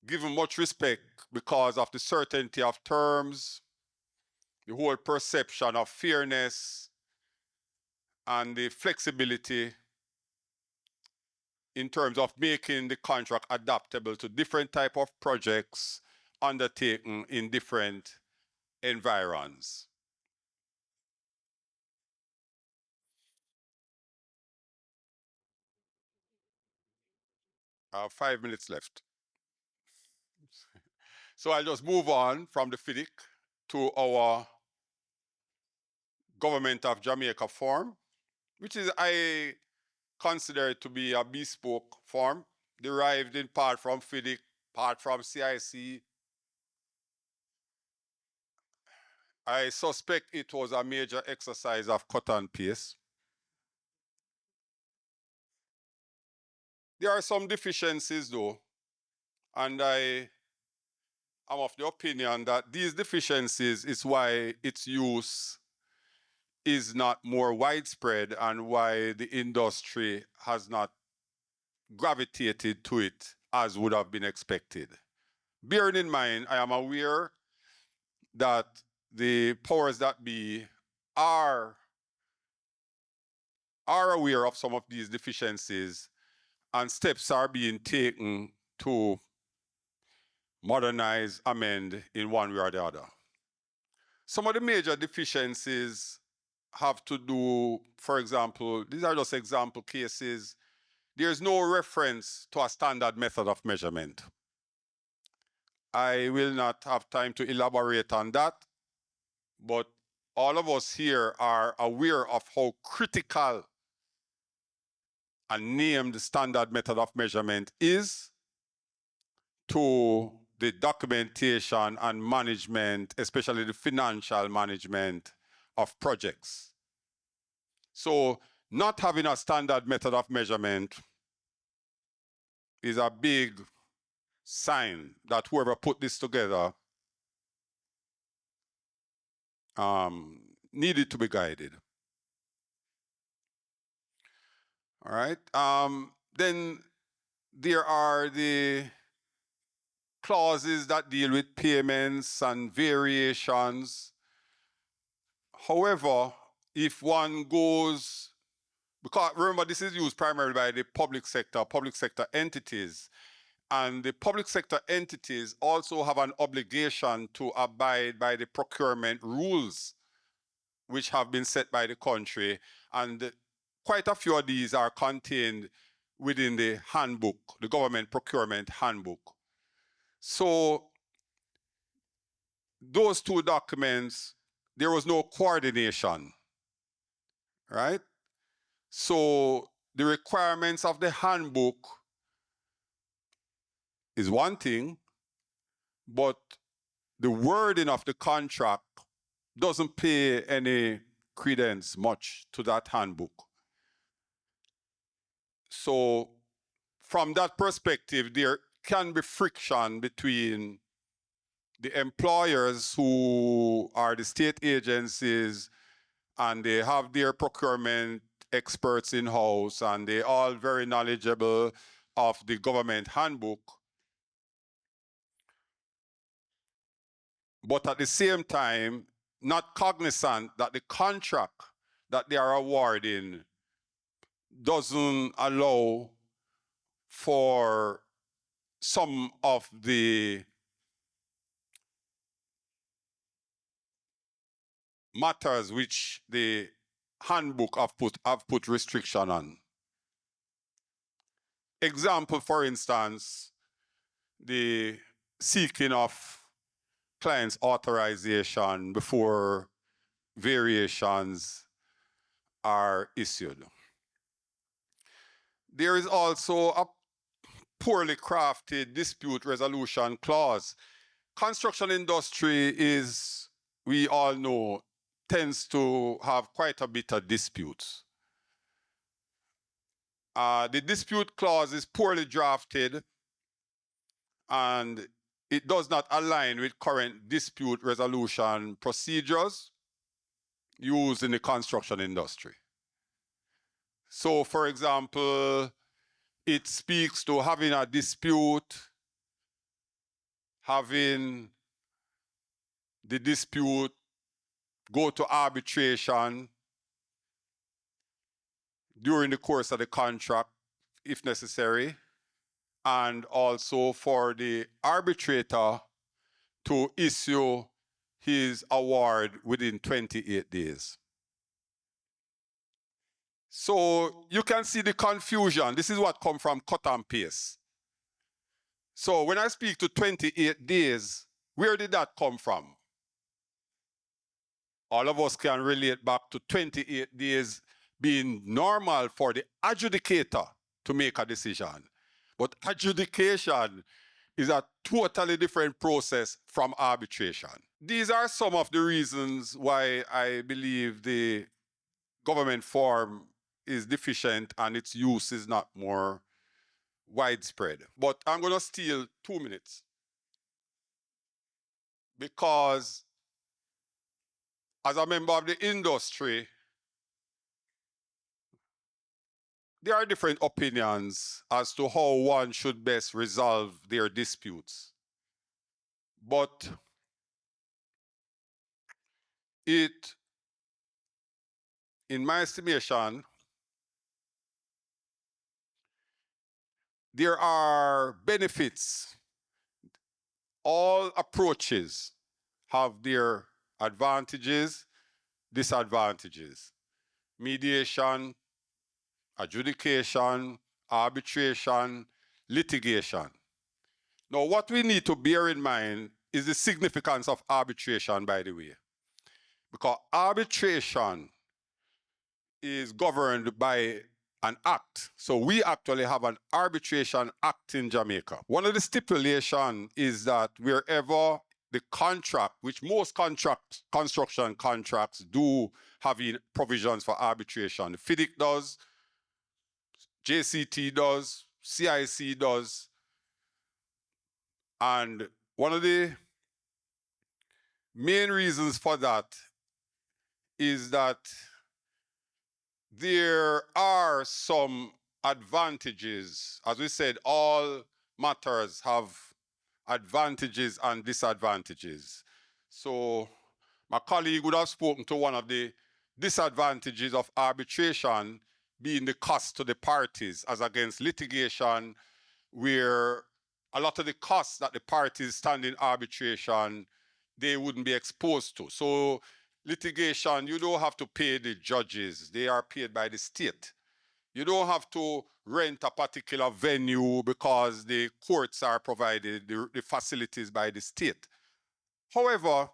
given much respect because of the certainty of terms, the whole perception of fairness, and the flexibility in terms of making the contract adaptable to different type of projects undertaken in different environs. I have 5 minutes left. So I'll just move on from the FIDIC to our Government of Jamaica form, which is, I consider it to be a bespoke form, derived in part from FIDIC, part from CIC. I suspect it was a major exercise of cut and paste. There are some deficiencies though, and I am of the opinion that these deficiencies is why its use is not more widespread and why the industry has not gravitated to it as would have been expected. Bearing in mind, I am aware that the powers that be are aware of some of these deficiencies, and steps are being taken to modernize, amend in one way or the other. Some of the major deficiencies have to do, for example, these are just example cases. There's no reference to a standard method of measurement. I will not have time to elaborate on that, but all of us here are aware of how critical a named standard method of measurement is to the documentation and management, especially the financial management of projects. So not having a standard method of measurement is a big sign that whoever put this together needed to be guided. All right. Then there are the clauses that deal with payments and variations. However, if one goes, because remember this is used primarily by the public sector entities, and the public sector entities also have an obligation to abide by the procurement rules which have been set by the country, and quite a few of these are contained within the handbook, the government procurement handbook. So those two documents, there was no coordination, right? So the requirements of the handbook is one thing, but the wording of the contract doesn't pay any credence much to that handbook. So from that perspective, there can be friction between the employers who are the state agencies and they have their procurement experts in-house, and they all very knowledgeable of the government handbook. But at the same time, not cognizant that the contract that they are awarding doesn't allow for some of the matters which the handbook have put restriction on. Example, for instance, the seeking of clients' authorization before variations are issued. There is also a poorly crafted dispute resolution clause. Construction industry is, we all know, tends to have quite a bit of disputes. The dispute clause is poorly drafted and it does not align with current dispute resolution procedures used in the construction industry. So, for example, it speaks to having a dispute, having the dispute go to arbitration during the course of the contract, if necessary, and also for the arbitrator to issue his award within 28 days. So you can see the confusion. This is what comes from cut and paste. So when I speak to 28 days, where did that come from? All of us can relate back to 28 days being normal for the adjudicator to make a decision. But adjudication is a totally different process from arbitration. These are some of the reasons why I believe the government form is deficient and its use is not more widespread. But I'm going to steal 2 minutes because as a member of the industry, there are different opinions as to how one should best resolve their disputes. But it, in my estimation, there are benefits. All approaches have their advantages, disadvantages. Mediation, adjudication, arbitration, litigation. Now, what we need to bear in mind is the significance of arbitration, by the way. Because arbitration is governed by an act. So we actually have an arbitration act in Jamaica. One of the stipulations is that wherever the contract, which most construction contracts do have provisions for arbitration. FIDIC does, JCT does, CIC does. And one of the main reasons for that is that there are some advantages. As we said, all matters have advantages and disadvantages. So my colleague would have spoken to one of the disadvantages of arbitration being the cost to the parties as against litigation, where a lot of the costs that the parties stand in arbitration, they wouldn't be exposed to. So litigation, you don't have to pay the judges. They are paid by the state. You don't have to rent a particular venue because the courts are provided, the facilities by the state. However,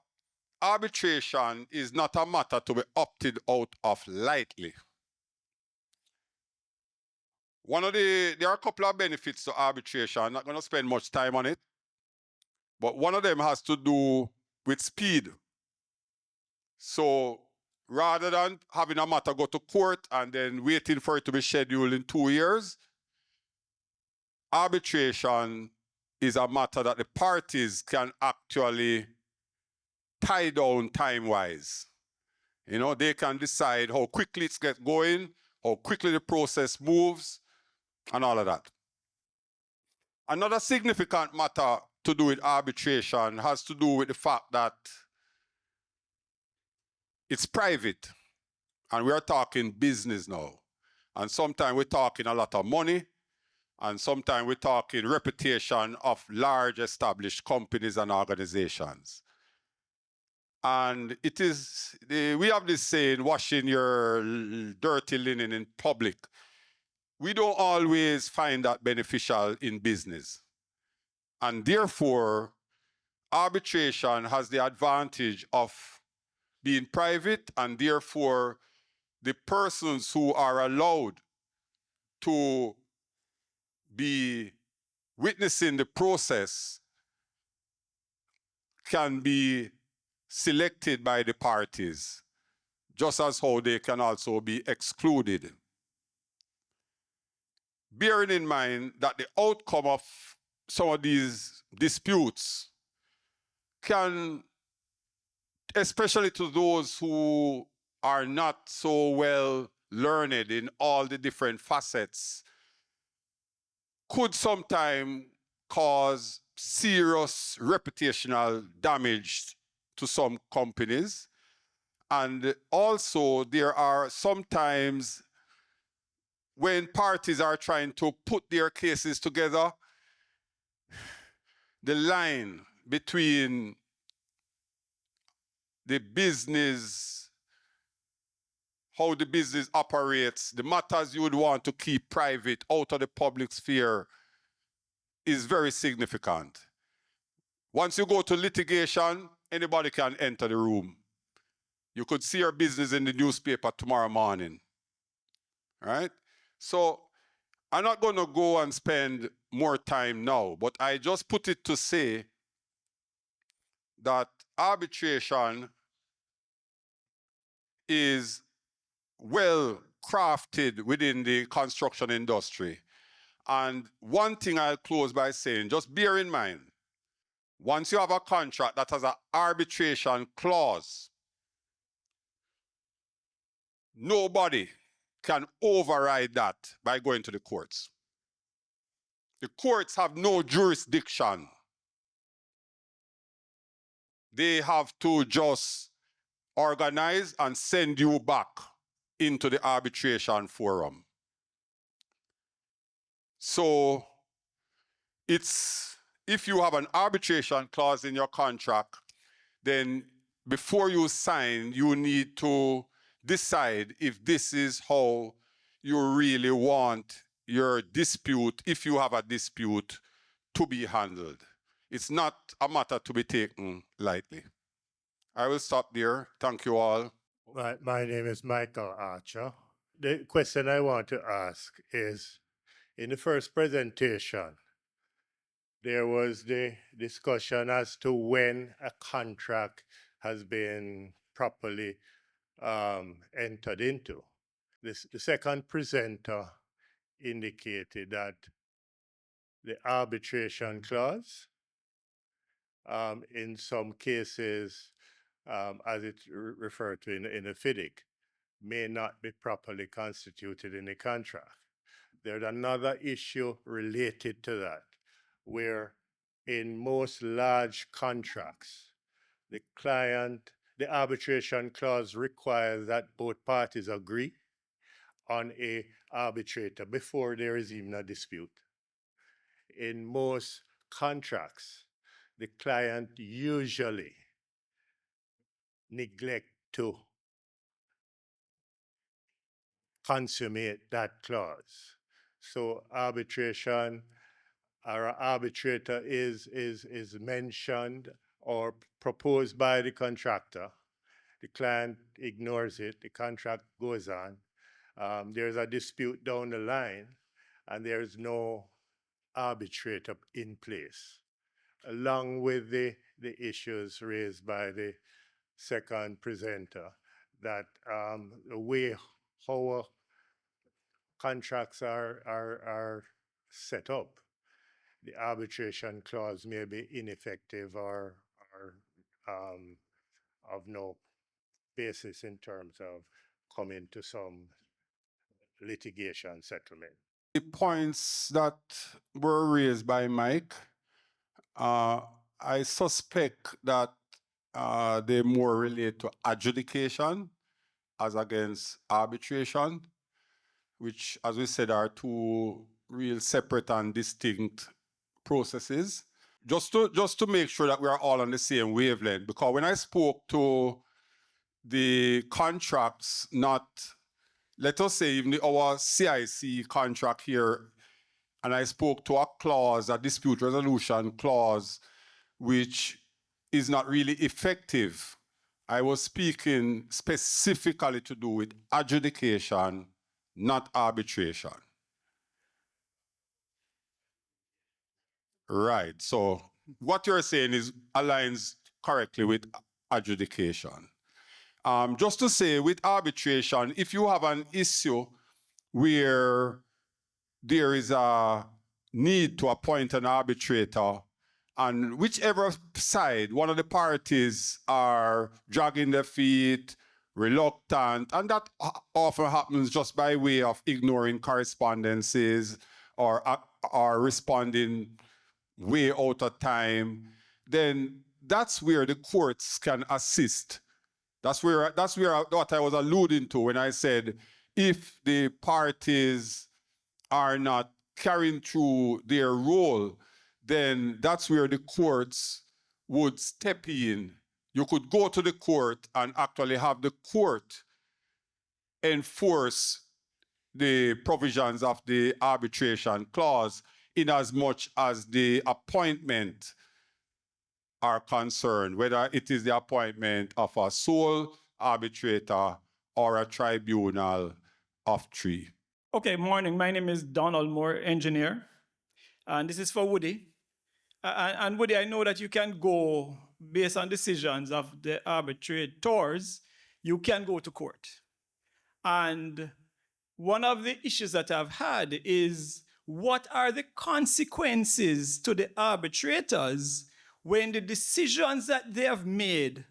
arbitration is not a matter to be opted out of lightly. There are a couple of benefits to arbitration. I'm not going to spend much time on it. But one of them has to do with speed. So rather than having a matter go to court and then waiting for it to be scheduled in 2 years, arbitration is a matter that the parties can actually tie down time-wise. You know, they can decide how quickly it gets going, how quickly the process moves, and all of that. Another significant matter to do with arbitration has to do with the fact that it's private, and we are talking business now. And sometimes we're talking a lot of money, and sometimes we're talking reputation of large established companies and organizations. And it is, we have this saying, washing your dirty linen in public. We don't always find that beneficial in business. And therefore, arbitration has the advantage of being private, and therefore, the persons who are allowed to be witnessing the process can be selected by the parties, just as how they can also be excluded. Bearing in mind that the outcome of some of these disputes can, especially to those who are not so well learned in all the different facets, could sometimes cause serious reputational damage to some companies. And also, there are sometimes when parties are trying to put their cases together, the line between the business, how the business operates, the matters you would want to keep private out of the public sphere is very significant. Once you go to litigation, anybody can enter the room. You could see your business in the newspaper tomorrow morning, right? So I'm not going to go and spend more time now, but I just put it to say that arbitration is well crafted within the construction industry. And one thing I'll close by saying, just bear in mind, once you have a contract that has an arbitration clause, nobody can override that by going to the courts. The courts have no jurisdiction. They have to just organize and send you back into the arbitration forum. So it's, if you have an arbitration clause in your contract, then before you sign, you need to decide if this is how you really want your dispute, if you have a dispute, to be handled. It's not a matter to be taken lightly. I will stop there. Thank you all. My name is Michael Archer. The question I want to ask is, in the first presentation, there was the discussion as to when a contract has been properly entered into. The second presenter indicated that the arbitration clause, in some cases, as it's referred to in the FIDIC, may not be properly constituted in the contract. There's another issue related to that, where in most large contracts, the arbitration clause requires that both parties agree on a arbitrator before there is even a dispute. In most contracts, the client usually neglect to consummate that clause. So arbitration or an arbitrator is mentioned or proposed by the contractor. The client ignores it, the contract goes on. There's a dispute down the line, and there's no arbitrator in place, along with the issues raised by the second presenter, that the way how contracts are set up, the arbitration clause may be ineffective or of no basis in terms of coming to some litigation settlement. The points that were raised by Mike, I suspect that they more relate to adjudication as against arbitration, which, as we said, are two real separate and distinct processes. Just to make sure that we are all on the same wavelength, because when I spoke to the contracts, not, let us say, even our CIC contract here, and I spoke to a clause, a dispute resolution clause, which is not really effective. I was speaking specifically to do with adjudication, not arbitration. Right. So what you're saying is aligns correctly with adjudication. Just to say, with arbitration, if you have an issue where there is a need to appoint an arbitrator, and whichever side, one of the parties are dragging their feet, reluctant, and that often happens just by way of ignoring correspondences or responding way out of time, then that's where the courts can assist. That's where what I was alluding to when I said if the parties are not carrying through their role, then that's where the courts would step in. You could go to the court and actually have the court enforce the provisions of the arbitration clause in as much as the appointment are concerned, whether it is the appointment of a sole arbitrator or a tribunal of three. Okay, morning. My name is Donald Moore, engineer, and this is for Woody. And Woody, I know that you can go, based on decisions of the arbitrators, you can go to court. And one of the issues that I've had is what are the consequences to the arbitrators when the decisions that they have made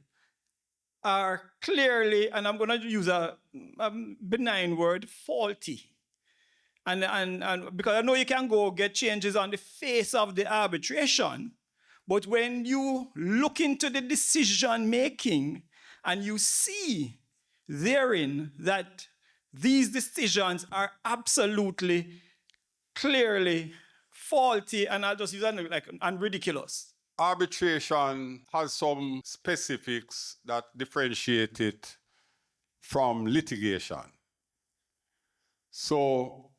are clearly, and I'm going to use a benign word, faulty. And because I know you can go get changes on the face of the arbitration, but when you look into the decision making and you see therein that these decisions are absolutely clearly faulty, and I'll just use that like and ridiculous. Arbitration has some specifics that differentiate it from litigation. So,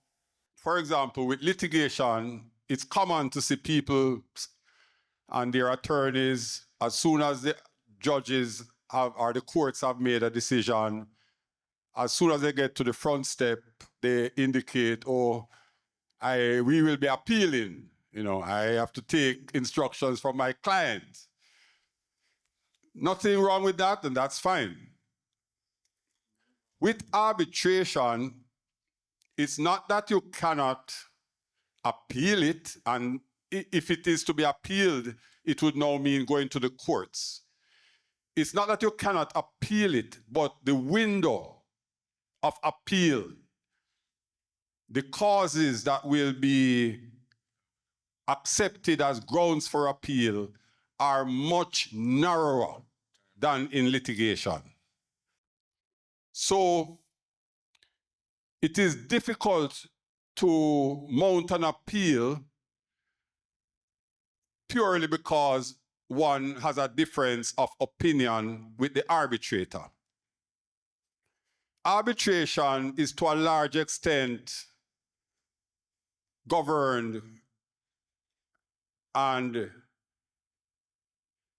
for example, with litigation, it's common to see people and their attorneys, as soon as the judges have, or the courts have made a decision, as soon as they get to the front step, they indicate, oh, we will be appealing. You know, I have to take instructions from my client. Nothing wrong with that, and that's fine. With arbitration, it's not that you cannot appeal it, and if it is to be appealed, it would now mean going to the courts. It's not that you cannot appeal it, but the window of appeal, the causes that will be accepted as grounds for appeal are much narrower than in litigation. So it is difficult to mount an appeal purely because one has a difference of opinion with the arbitrator. Arbitration is to a large extent governed and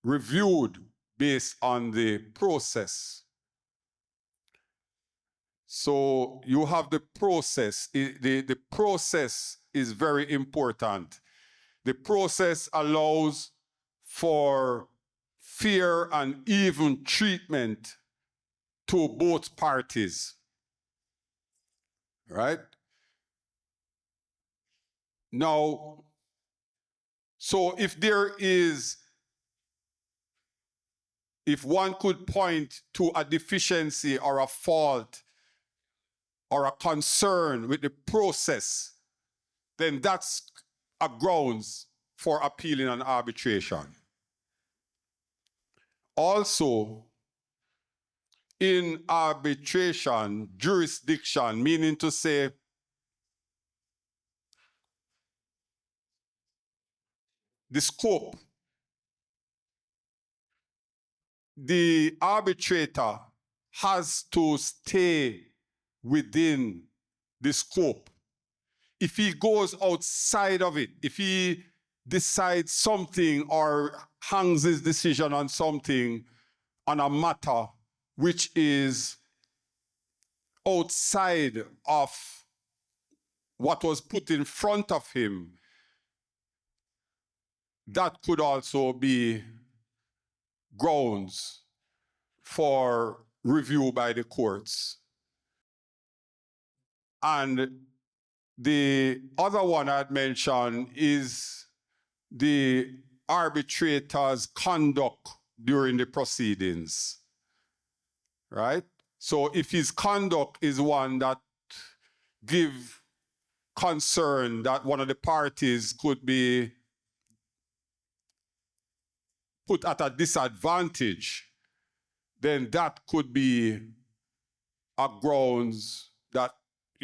reviewed based on the process. So you have the process. The process is very important. The process allows for fair and even treatment to both parties. Right? Now, so if one could point to a deficiency or a fault or a concern with the process, then that's a grounds for appealing an arbitration. Also, in arbitration, jurisdiction, meaning to say the scope, the arbitrator has to stay within the scope. If he goes outside of it, if he decides something or hangs his decision on something, on a matter which is outside of what was put in front of him, that could also be grounds for review by the courts. And the other one I'd mention is the arbitrator's conduct during the proceedings, right? So if his conduct is one that give concern that one of the parties could be put at a disadvantage, then that could be a grounds that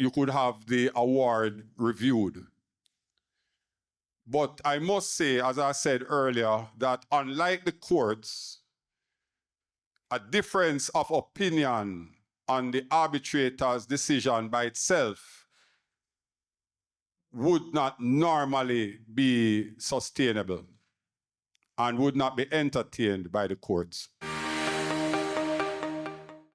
you could have the award reviewed. But I must say, as I said earlier, that unlike the courts, a difference of opinion on the arbitrator's decision by itself would not normally be sustainable and would not be entertained by the courts.